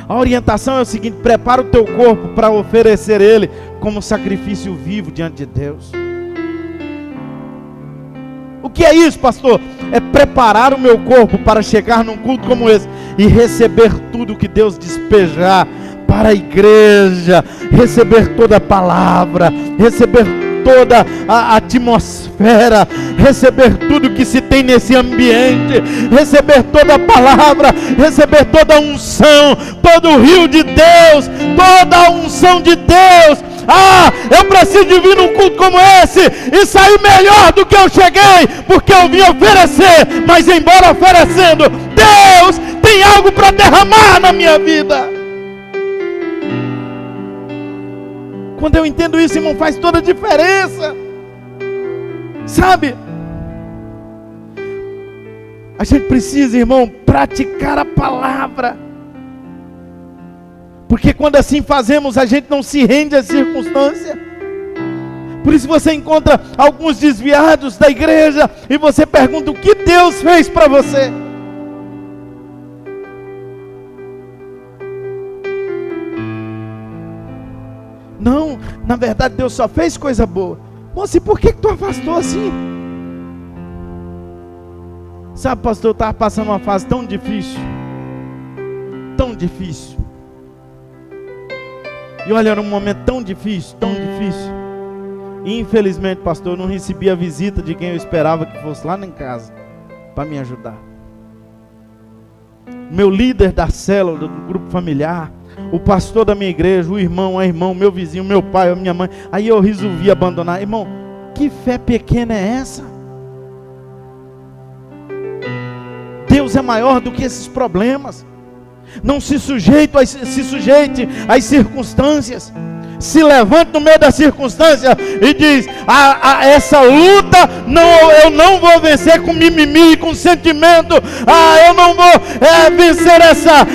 A orientação é o seguinte: prepara o teu corpo para oferecer ele como sacrifício vivo diante de Deus. O que é isso, pastor? É preparar o meu corpo para chegar num culto como esse e receber tudo que Deus despejar para a igreja, receber toda a palavra, receber toda a atmosfera, receber tudo que se tem nesse ambiente, receber toda a palavra, receber toda a unção, todo o rio de Deus, toda a unção de Deus. Ah, eu preciso de vir num culto como esse e sair melhor do que eu cheguei, porque eu vim oferecer. Mas embora oferecendo, Deus tem algo para derramar na minha vida. Quando eu entendo isso, irmão, faz toda a diferença. Sabe? A gente precisa, irmão, praticar a palavra. Porque quando assim fazemos, a gente não se rende à circunstância. Por isso você encontra alguns desviados da igreja e você pergunta: o que Deus fez para você? Não, na verdade Deus só fez coisa boa. Moça, e por que tu afastou assim? Sabe, pastor, eu estava passando uma fase tão difícil. Tão difícil. E olha, era um momento tão difícil, tão difícil. E infelizmente, pastor, eu não recebi a visita de quem eu esperava que fosse lá em casa para me ajudar. Meu líder da célula, do grupo familiar, o pastor da minha igreja, o irmão, a irmã, meu vizinho, meu pai, a minha mãe. Aí eu resolvi abandonar. Irmão, que fé pequena é essa? Deus é maior do que esses problemas. Não se sujeite às circunstâncias. Se levante no meio da circunstância e diz: essa luta eu não vou vencer com mimimi, com sentimento. Eu não vou vencer essa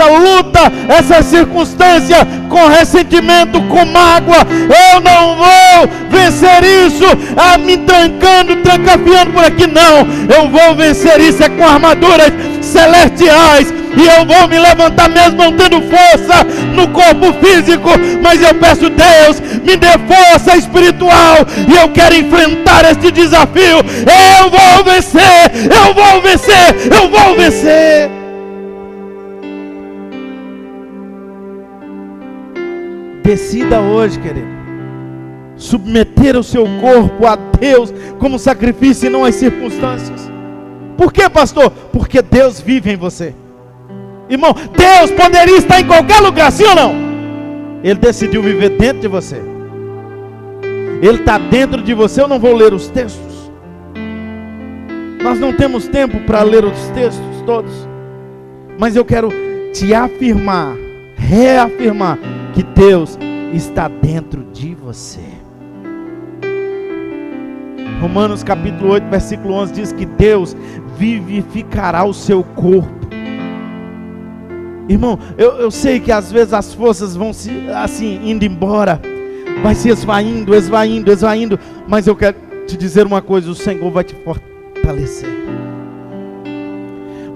luta, essa circunstância com ressentimento, com mágoa. Eu não vou vencer isso me trancafiando por aqui. Não, eu vou vencer isso com armaduras celestiais. E eu vou me levantar mesmo não tendo força no corpo físico, mas eu peço: Deus, me dê força espiritual, e eu quero enfrentar este desafio. Eu vou vencer, eu vou vencer, eu vou vencer. Decida hoje, querido. submeter o seu corpo a Deus como sacrifício e não às circunstâncias. Por quê, pastor? Porque Deus vive em você. Irmão, Deus poderia estar em qualquer lugar, sim ou não? Ele decidiu viver dentro de você. Ele está dentro de você. Eu não vou ler os textos. Nós não temos tempo para ler os textos todos. Mas eu quero te afirmar, reafirmar, que Deus está dentro de você. Romanos capítulo 8, versículo 11 diz que Deus vivificará o seu corpo. Irmão, eu sei que às vezes as forças vão se, assim, indo embora, vai se esvaindo, mas eu quero te dizer uma coisa: o Senhor vai te fortalecer.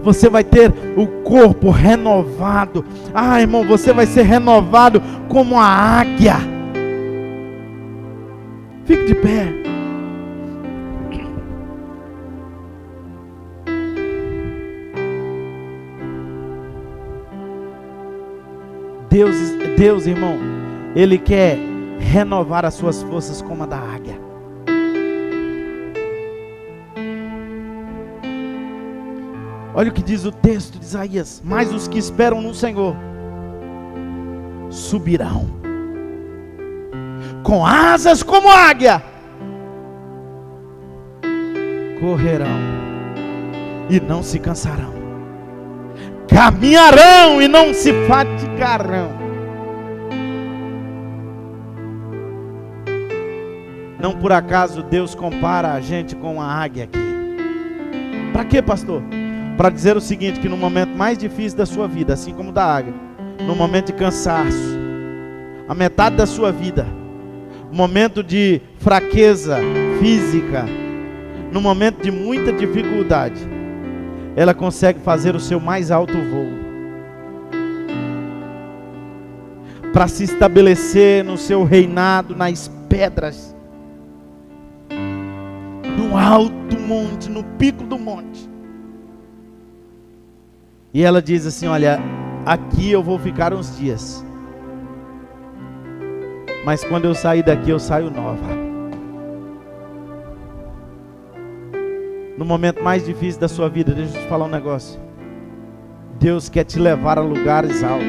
Você vai ter o corpo renovado. Irmão, você vai ser renovado como a águia. Fique de pé. Deus, irmão, Ele quer renovar as suas forças como a da águia. Olha o que diz o texto de Isaías: mas os que esperam no Senhor subirão com asas como águia, correrão e não se cansarão, caminharão e não se fatigarão. Não por acaso Deus compara a gente com a águia aqui. Para quê, pastor? Para dizer o seguinte: que no momento mais difícil da sua vida, assim como da águia, no momento de cansaço, a metade da sua vida, momento de fraqueza física, no momento de muita dificuldade, ela consegue fazer o seu mais alto voo, para se estabelecer no seu reinado, nas pedras, no alto monte, no pico do monte. E ela diz assim: olha, aqui eu vou ficar uns dias, mas quando eu sair daqui eu saio nova. No momento mais difícil da sua vida, deixa eu te falar um negócio: Deus quer te levar a lugares altos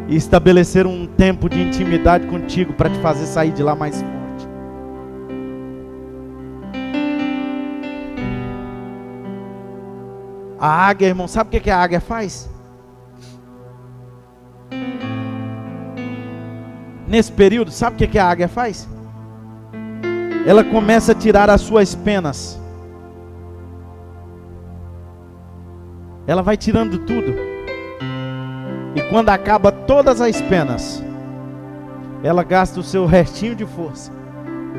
e estabelecer um tempo de intimidade contigo para te fazer sair de lá mais forte. A águia, irmão, sabe o que a águia faz? Nesse período, sabe o que a águia faz? Ela começa a tirar as suas penas. Ela vai tirando tudo. E quando acaba todas as penas, ela gasta o seu restinho de força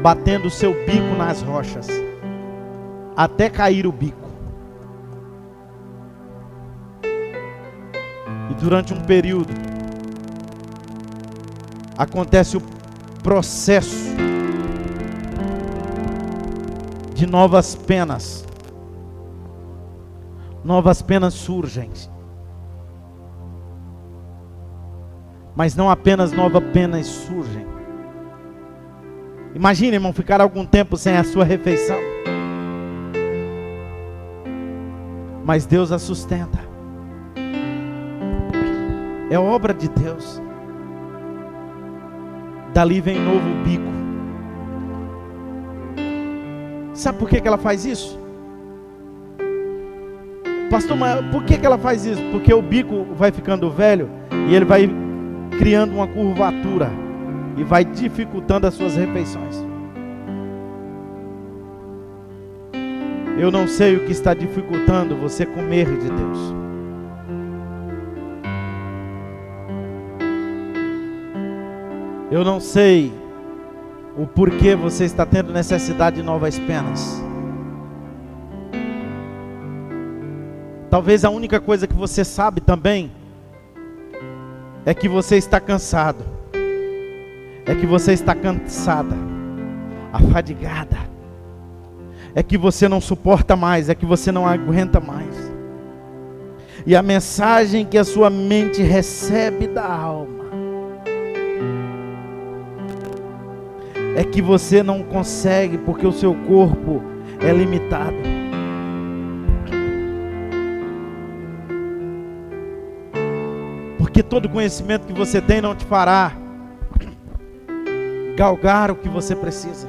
batendo o seu bico nas rochas até cair o bico. E durante um período acontece o processo de novas penas. Novas penas surgem. Mas não apenas novas penas surgem. Imagine, irmão, ficar algum tempo sem a sua refeição. Mas Deus a sustenta. É obra de Deus. Dali vem novo bico. Sabe por que ela faz isso? Pastor, mas por que ela faz isso? Porque o bico vai ficando velho e ele vai criando uma curvatura e vai dificultando as suas refeições. Eu não sei o que está dificultando você comer de Deus. Eu não sei o porquê você está tendo necessidade de novas penas. Talvez a única coisa que você sabe também é que você está cansado. É que você está cansada, afadigada. É que você não suporta mais, é que você não aguenta mais. E a mensagem que a sua mente recebe da alma é que você não consegue porque o seu corpo é limitado. Porque todo conhecimento que você tem não te fará galgar o que você precisa.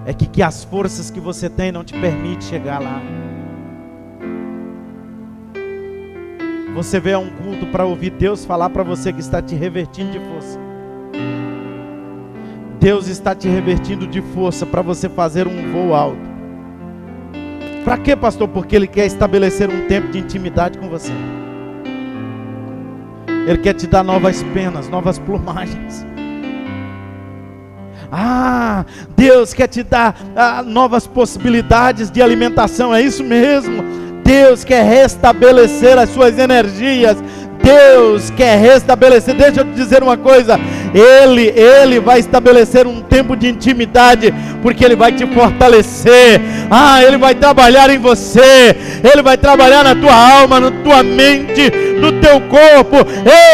É que as forças que você tem não te permitem chegar lá. Você veio a um culto para ouvir Deus falar para você que está te revertindo de força. Deus está te revertindo de força para você fazer um voo alto. Para quê, pastor? Porque Ele quer estabelecer um tempo de intimidade com você. Ele quer te dar novas penas, novas plumagens. Deus quer te dar novas possibilidades de alimentação, é isso mesmo. Deus quer restabelecer as suas energias. Deus quer restabelecer. Deixa eu te dizer uma coisa. Ele vai estabelecer um tempo de intimidade, porque Ele vai te fortalecer. Ele vai trabalhar em você. Ele vai trabalhar na tua alma, na tua mente, no teu corpo.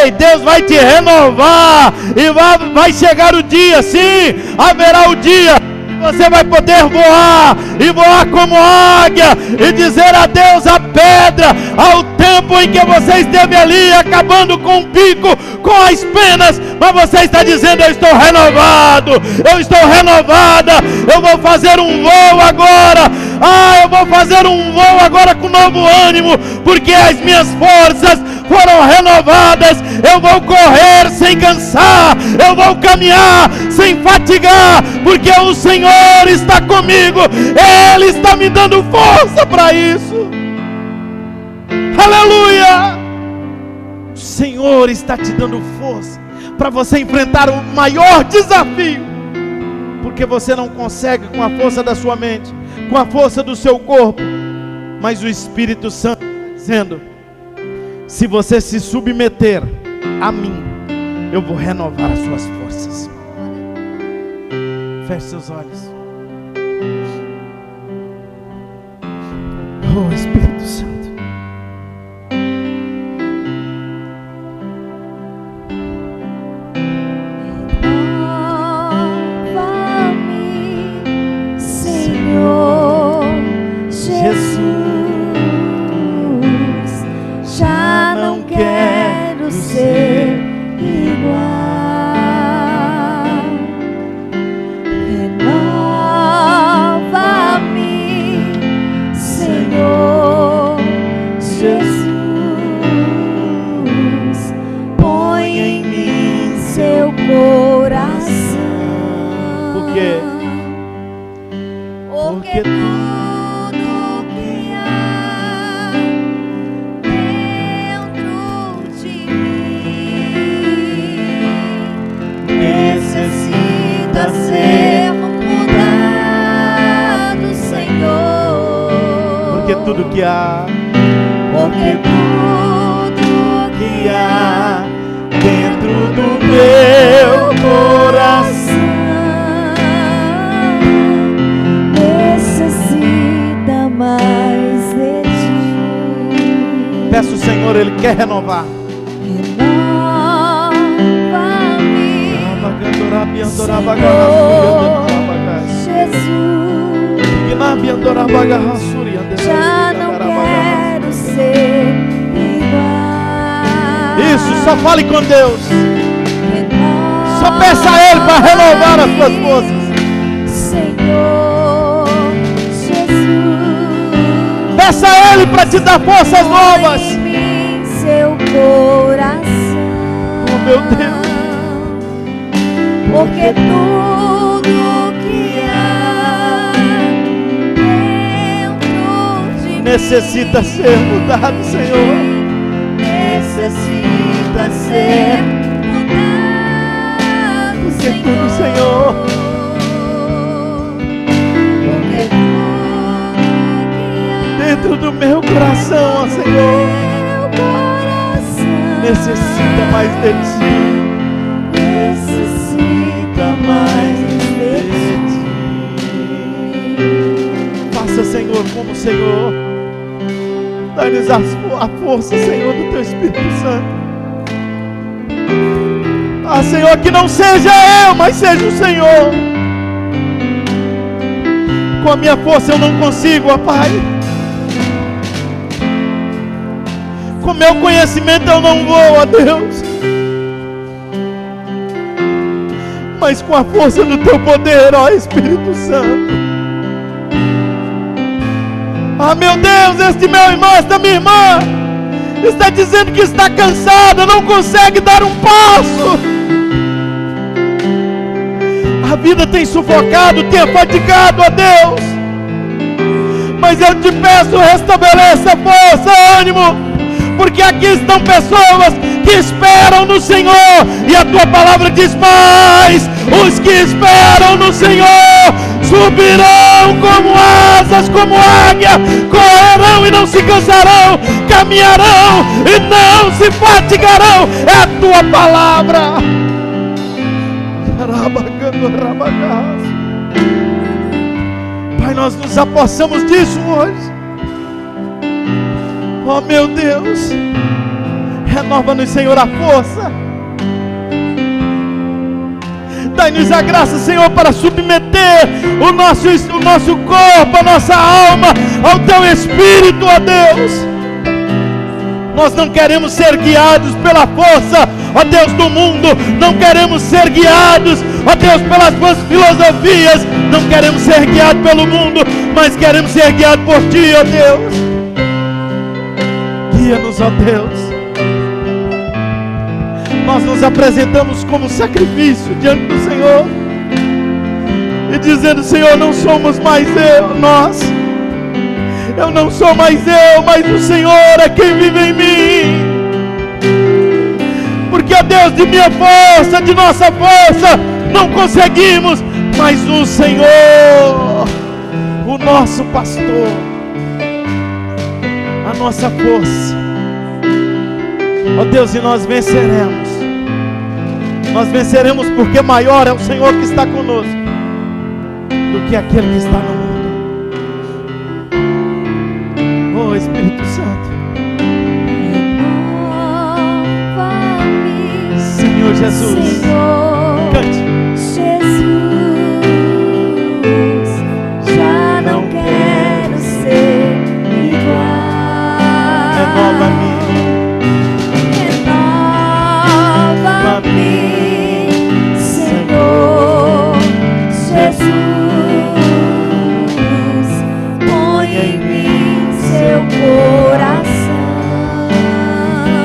Ei, Deus vai te renovar. E vai chegar o dia, sim, haverá o dia. Você vai poder voar, e voar como águia, e dizer adeus à pedra, ao tempo em que você esteve ali, acabando com o pico, com as penas, mas você está dizendo: eu estou renovado, eu estou renovada, eu vou fazer um voo agora, eu vou fazer um voo agora com novo ânimo, porque as minhas forças foram renovadas. Eu vou correr sem cansar, eu vou caminhar sem fatigar, porque o Senhor está comigo, Ele está me dando força para isso. Aleluia! O Senhor está te dando força para você enfrentar o maior desafio, porque você não consegue com a força da sua mente, com a força do seu corpo, mas o Espírito Santo está dizendo: se você se submeter a mim, eu vou renovar as suas forças. Feche seus olhos. Oh, Espírito Santo. Renova-me, Senhor Jesus. Já não quero ser igual. Renova-me, Senhor Jesus. Põe em mim seu coração. Por quê? Porque tudo que há dentro de mim necessita ser mudado, Senhor. Porque tudo que há, Porque tudo que há dentro do meu coração necessita mais de ti. peço, Senhor, Ele quer renovar. Renova-me, Senhor Jesus. Já não quero ser igual. Isso, só fale com Deus. Só peça a Ele para renovar as suas forças. Senhor Jesus. Peça a Ele para te dar forças novas. Põe em mim seu coração. Oh, meu Deus. Porque tudo que há dentro de mim Necessita ser mudado, Senhor. necessita ser mudado, Porque tudo, Senhor, Porque tudo que há dentro do meu coração, ó Senhor, meu coração necessita mais de Ti. necessita mais de ti. Faça, Senhor, como o Senhor. Dá-nos a força, Senhor, do Teu Espírito Santo. Ah, Senhor, que não seja eu, mas seja o Senhor. Com a minha força eu não consigo, ó Pai. Com meu conhecimento eu não vou, ó Deus. Mas com a força do Teu poder, ó Espírito Santo. Ah, meu Deus, este meu irmão, esta minha irmã está dizendo que está cansada, não consegue dar um passo. A vida tem sufocado, tem afadigado, ó Deus. Mas eu te peço, restabeleça força, ânimo, porque aqui estão pessoas que esperam no Senhor, e a tua palavra diz: mais os que esperam no Senhor subirão como asas, como águia, correrão e não se cansarão, caminharão e não se fatigarão. É a tua palavra. Pai, nós nos apossamos disso hoje. Oh meu Deus, renova-nos, Senhor, a força. Dai-nos a graça, Senhor, para submeter o nosso corpo, a nossa alma ao Teu Espírito, ó Deus. Nós não queremos ser guiados pela força, ó Deus, do mundo. Não queremos ser guiados, ó Deus, pelas suas filosofias. Não queremos ser guiados pelo mundo, mas queremos ser guiados por Ti, ó Deus. Guia-nos, ó Deus. Nós nos apresentamos como sacrifício diante do Senhor e dizendo: Senhor, não somos mais nós. Eu não sou mais eu, mas o Senhor é quem vive em mim. Porque, ó Deus, de minha força, de nossa força, não conseguimos, mas o Senhor, o nosso pastor, a nossa força, ó Deus, e nós venceremos. Nós venceremos porque maior é o Senhor que está conosco do que aquele que está no mundo. Oh Espírito Santo, renova-me, Senhor Jesus, Senhor. cante. Jesus, já não quero ser igual. Renova-me, Renova-me, Senhor Jesus. Põe em mim seu coração,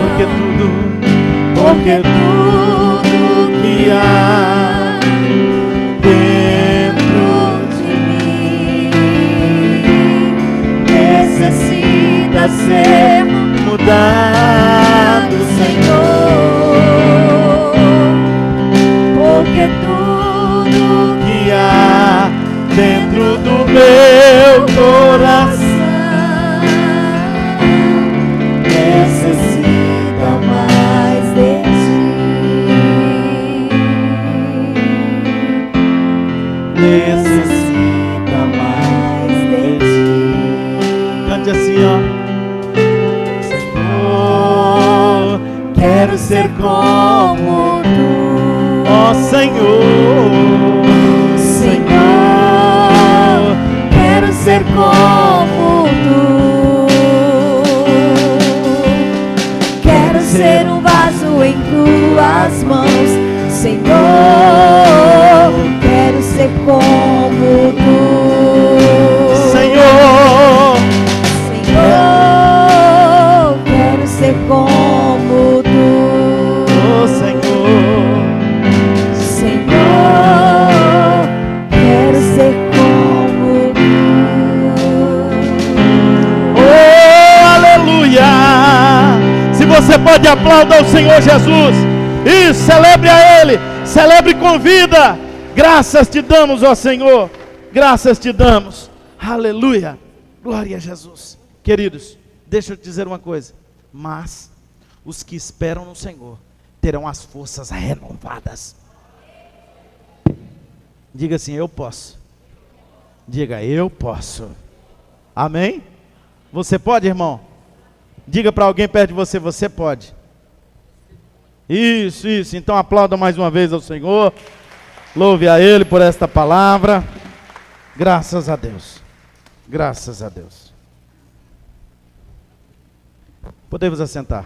porque tudo que há dentro de mim necessita ser mudado, Senhor, porque tudo que há dentro do meu coração necessita mais de ti. Necessita mais de ti. Cante assim, ó. Senhor, Quero ser como tu, ó Senhor, Senhor. Quero ser como tu. Quero ser um vaso em tuas mãos, Senhor. Quero ser como tu, Senhor, Senhor. Quero ser como tu, ó Senhor, Senhor. Quero ser como tu. oh aleluia. Se você pode, aplaudir ao Senhor Jesus. Isso, celebre a Ele, celebre com vida. Graças te damos, ó Senhor, graças te damos. Aleluia, glória a Jesus. Queridos, deixa eu te dizer uma coisa. Mas os que esperam no Senhor terão as forças renovadas. Diga assim: eu posso. Diga: eu posso. Amém? Você pode, irmão? Diga para alguém perto de você: você pode. Isso, isso. Então aplauda mais uma vez ao Senhor. Louve a Ele por esta palavra. Graças a Deus. Graças a Deus. Podemos assentar.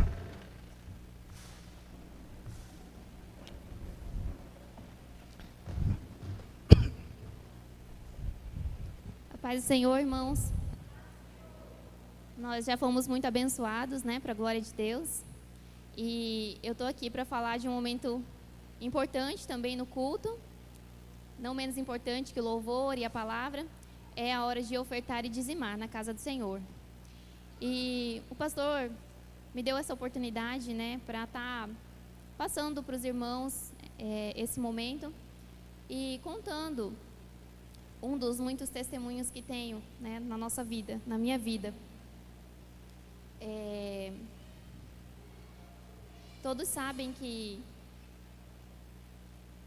A paz do Senhor, irmãos. Nós já fomos muito abençoados, né, para a glória de Deus. E eu estou aqui para falar de um momento importante também no culto, não menos importante que o louvor e a palavra, é a hora de ofertar e dizimar na casa do Senhor. E o pastor me deu essa oportunidade, né, para estar passando para os irmãos esse momento e contando um dos muitos testemunhos que tenho, né, na nossa vida, na minha vida. Todos sabem que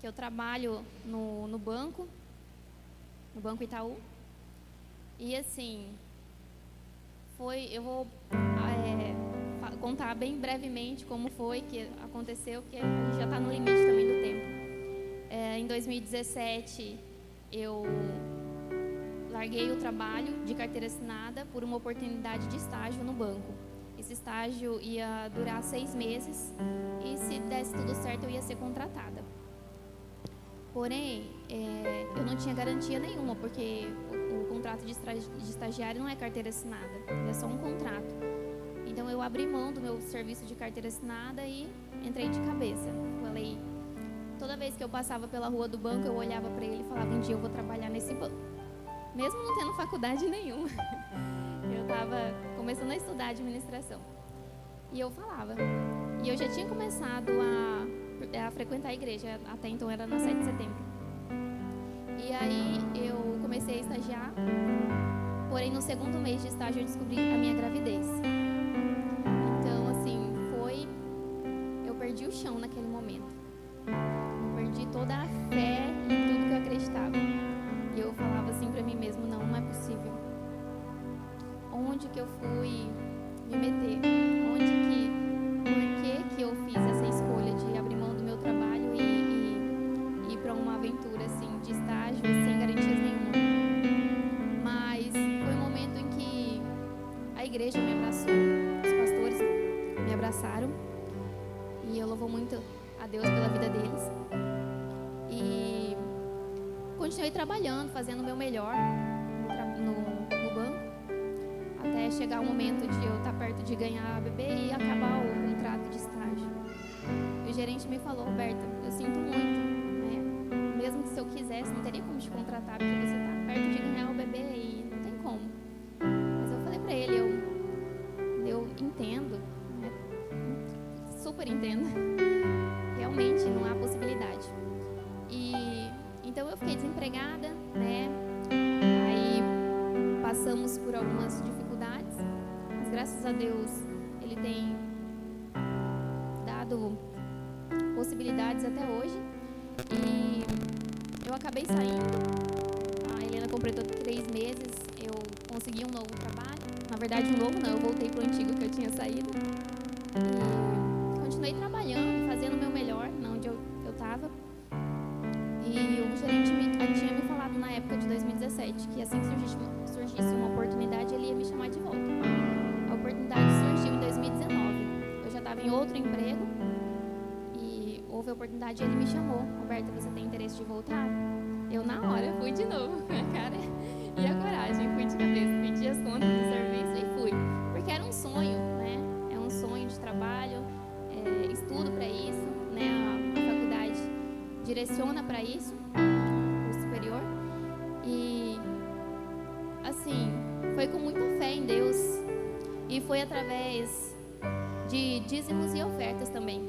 eu trabalho no Banco Itaú. E assim, eu vou contar bem brevemente como foi que aconteceu, porque a gente já está no limite também do tempo. Em 2017, eu larguei o trabalho de carteira assinada por uma oportunidade de estágio no banco. Esse estágio ia durar 6 meses e, se desse tudo certo, eu ia ser contratada. Porém, eu não tinha garantia nenhuma, porque o contrato de estagiário não é carteira assinada, é só um contrato. Então, eu abri mão do meu serviço de carteira assinada e entrei de cabeça. Falei, toda vez que eu passava pela rua do banco, eu olhava para ele e falava, um dia eu vou trabalhar nesse banco. Mesmo não tendo faculdade nenhuma. Eu estava começando a estudar administração. E eu falava. E eu já tinha começado a frequentar a igreja, até então era na 7 de setembro. E aí eu comecei a estagiar, porém no segundo mês de estágio eu descobri a minha gravidez. Então, assim, eu perdi o chão naquele momento. Eu perdi toda a fé em tudo que eu acreditava. E eu falava assim pra mim mesmo, não é possível. Onde que eu fui me meter? Por que eu fiz essa escolha de abrir mão do meu trabalho e ir para uma aventura assim, de estágio sem garantias nenhuma? Mas foi um momento em que a igreja me abraçou, os pastores me abraçaram e eu louvo muito a Deus pela vida deles. E continuei trabalhando, fazendo o meu melhor no banco, até chegar o momento de eu estar perto de ganhar a bebê e acabar o contrato de estágio. E o gerente me falou, Roberta, eu sinto muito, né? Mesmo que se eu quisesse, não teria como te contratar, porque você está perto de ganhar o bebê e não tem como. Mas eu falei para ele, eu entendo, né? Super entendo. Realmente não há possibilidade. Então eu fiquei desempregada, né? Aí passamos por algumas dificuldades, mas graças a Deus Ele tem dado possibilidades até hoje. E eu acabei saindo, a Helena completou 3 meses, eu consegui um novo trabalho. Na verdade, um novo não, eu voltei para o antigo que eu tinha saído. E continuei trabalhando, fazendo o meu melhor, onde eu estava. E o gerente tinha me falado na época de 2017 que assim que surgisse uma oportunidade, ele ia me chamar de volta. A oportunidade surgiu em 2019. Eu já estava em outro emprego e houve a oportunidade e ele me chamou. Roberta, você tem interesse de voltar? Eu, na hora, fui de novo. A cara e a coragem. Fui de cabeça, pedi as contas do serviço e fui. Porque era um sonho, né? É um sonho de trabalho, estudo para isso, né? A faculdade direciona para isso, o superior. E assim, foi com muita fé em Deus e foi através de dízimos e ofertas também,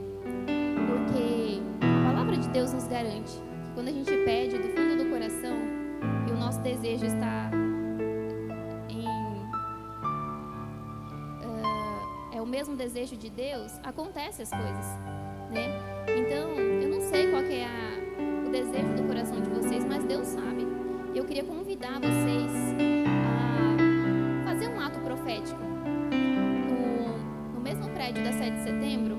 porque a palavra de Deus nos garante que quando a gente pede do fundo do coração e o nosso desejo está é o mesmo desejo de Deus, acontecem as coisas, né? Então, eu não sei qual que é o desejo do coração de vocês, mas Deus sabe. Eu queria convidar vocês a fazer um ato profético. No mesmo prédio da 7 de setembro,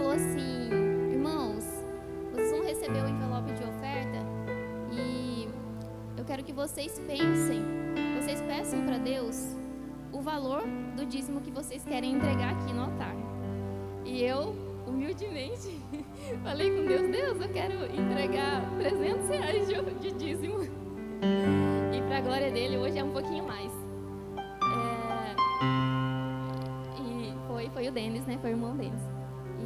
falou assim: irmãos, vocês vão receber o envelope de oferta e eu quero que vocês peçam para Deus o valor do dízimo que vocês querem entregar aqui no altar. E eu, humildemente, falei com Deus: Deus, eu quero entregar R$300 de dízimo. E para a glória dele, hoje é um pouquinho mais. E foi o Denis, né? Foi o irmão Denis.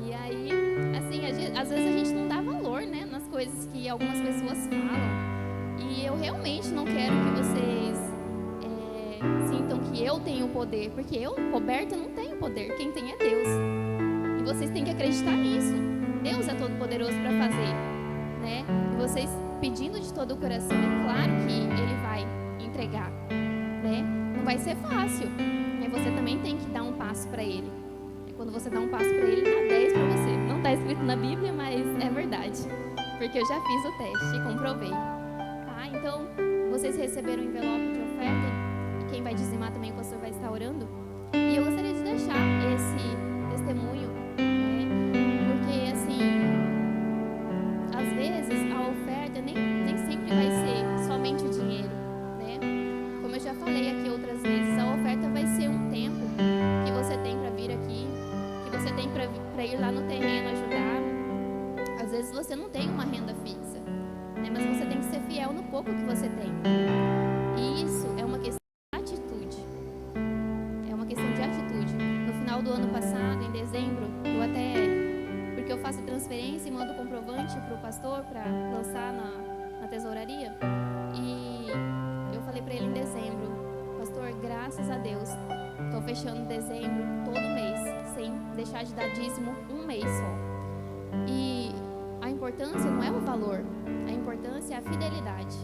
E aí, assim, às vezes a gente não dá valor, né, nas coisas que algumas pessoas falam. E eu realmente não quero que vocês sintam que eu tenho o poder, porque eu, Roberta, não tenho poder. Quem tem é Deus. E vocês têm que acreditar nisso. Deus é todo poderoso para fazer, né? E vocês pedindo de todo o coração, é claro que Ele vai entregar, né? Não vai ser fácil, né? Você também tem que dar um passo para Ele. Quando você dá um passo para Ele, dá 10 para você. Não está escrito na Bíblia, mas é verdade, porque eu já fiz o teste e comprovei. Tá? Então, vocês receberam o envelope de oferta. Quem vai dizimar também, o pastor vai estar orando. E eu gostaria de deixar esse testemunho, né? Porque, assim, às vezes a oferta nem sempre vai ser somente o dinheiro, né? Como eu já falei aqui outras vezes, a oferta vai ser um tempo que você tem para vir aqui, que você tem para ir lá no terreno ajudar. Às vezes você não tem uma renda fixa, né? Mas você tem que ser fiel no pouco que você tem. E isso é uma questão de atitude. É uma questão de atitude. No final do ano passado, em dezembro, porque eu faço transferência e mando comprovante para o pastor para lançar na tesouraria. E eu falei para ele em dezembro: pastor, graças a Deus, estou fechando dezembro todo mês, sem deixar de dar dízimo um mês só. E a importância não é o valor, a importância é a fidelidade.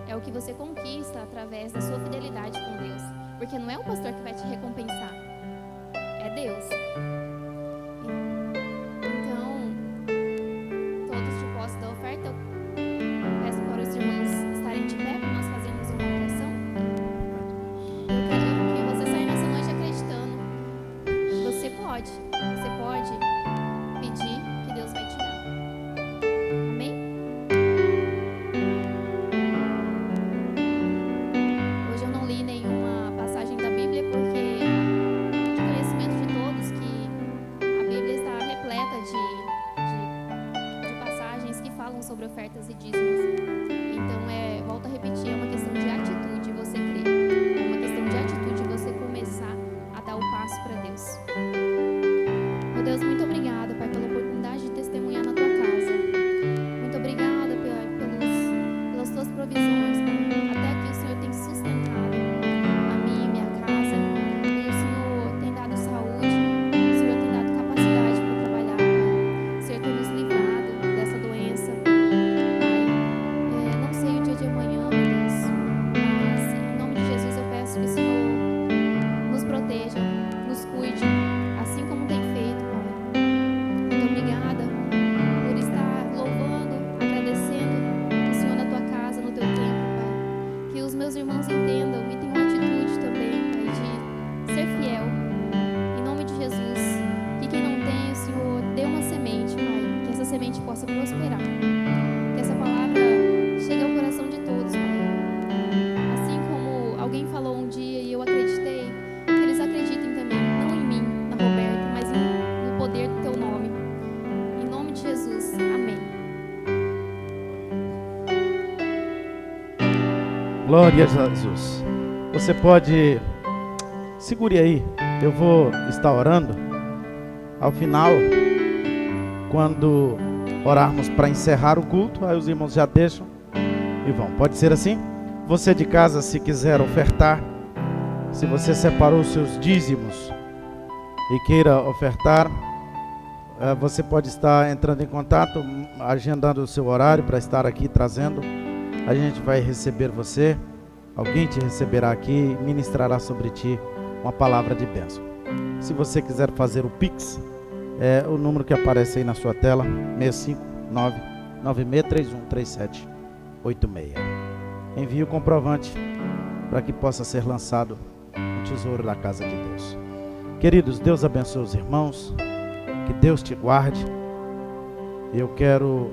É o que você conquista através da sua fidelidade com Deus. Porque não é o pastor que vai te recompensar, é Deus. Então, todos de posse da oferta, eu peço para os irmãos estarem de pé para nós fazermos uma oração. Eu quero que você saia nessa noite acreditando. Você pode pedir que Deus vai te dar. Amém? Hoje eu não li nenhuma passagem da Bíblia porque de conhecimento de todos que a Bíblia está repleta de passagens que falam sobre ofertas e dízimos. Então, volto a repetir, é uma questão de atitude você crer. É uma questão de atitude você começar a dar o passo para Deus. Meu Deus, muito obrigada, Pai, pela oportunidade de testemunhar na Tua casa. Muito obrigada pelas Tuas provisões, Pai. Até aqui o Senhor tem sustentado a mim e minha casa. E o Senhor tem dado saúde. O Senhor tem dado capacidade para trabalhar, Pai. O Senhor tem nos livrado dessa doença, Pai. Não sei o dia de amanhã, meu Deus. Mas, em nome de Jesus, eu peço que o Senhor nos proteja, nos cuide, assim como tem feito, Pai. Muito obrigada por estar louvando, agradecendo o Senhor na Tua casa, no Teu tempo, Pai. Que os meus irmãos entendam e tenham atitude também, Pai, de ser fiel. Em nome de Jesus, que quem não tem, o Senhor dê uma semente, Pai, que essa semente possa prosperar. Que essa palavra chegue ao coração de todos, Pai. Assim como alguém falou um dia e eu acreditei, que eles acreditem também, não em mim, na Roberta, mas no poder do Teu nome. Em nome de Jesus, amém. Glória a Jesus. Você pode... Segure aí. Eu vou estar orando. Ao final, quando orarmos para encerrar o culto, aí os irmãos já deixam e vão. Pode ser assim? Você de casa, se quiser ofertar, se você separou os seus dízimos e queira ofertar, você pode estar entrando em contato, agendando o seu horário para estar aqui trazendo. A gente vai receber você, alguém te receberá aqui, ministrará sobre ti uma palavra de bênção. Se você quiser fazer o Pix, o número que aparece aí na sua tela, 659-9631-3786. Envie o comprovante para que possa ser lançado o tesouro da casa de Deus. Queridos, Deus abençoe os irmãos, que Deus te guarde. eu quero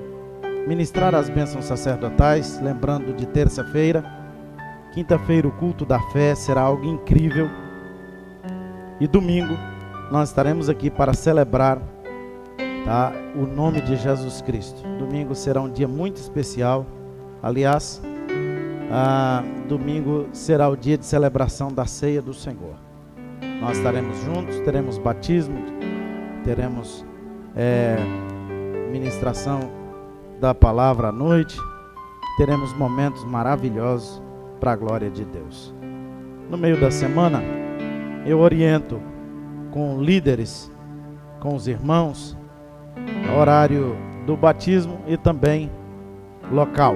ministrar as bênçãos sacerdotais, lembrando de terça-feira. Quinta-feira o culto da fé será algo incrível. E domingo nós estaremos aqui para celebrar, tá, o nome de Jesus Cristo. Domingo será um dia muito especial. Aliás, domingo será o dia de celebração da ceia do Senhor. Nós estaremos juntos, teremos batismo, teremos ministração da palavra à noite, teremos momentos maravilhosos para a glória de Deus. No meio da semana, eu oriento com líderes, com os irmãos, horário do batismo e também local.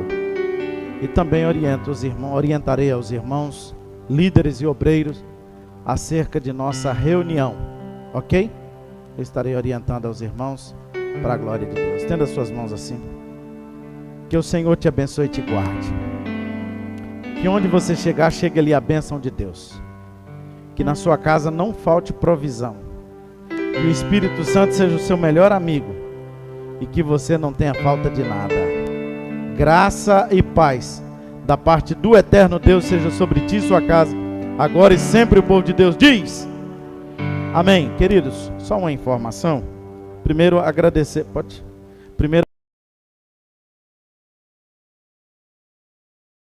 E também orientarei aos irmãos, líderes e obreiros, acerca de nossa reunião, ok? Eu estarei orientando aos irmãos para a glória de Deus. Estenda suas mãos assim. Que o Senhor te abençoe e te guarde. Que onde você chegar, chegue ali a bênção de Deus. Que na sua casa não falte provisão. Que o Espírito Santo seja o seu melhor amigo. E que você não tenha falta de nada. Graça e paz da parte do eterno Deus seja sobre ti e sua casa, agora e sempre. O povo de Deus diz amém. Queridos, só uma informação. Primeiro agradecer, pode? Primeiro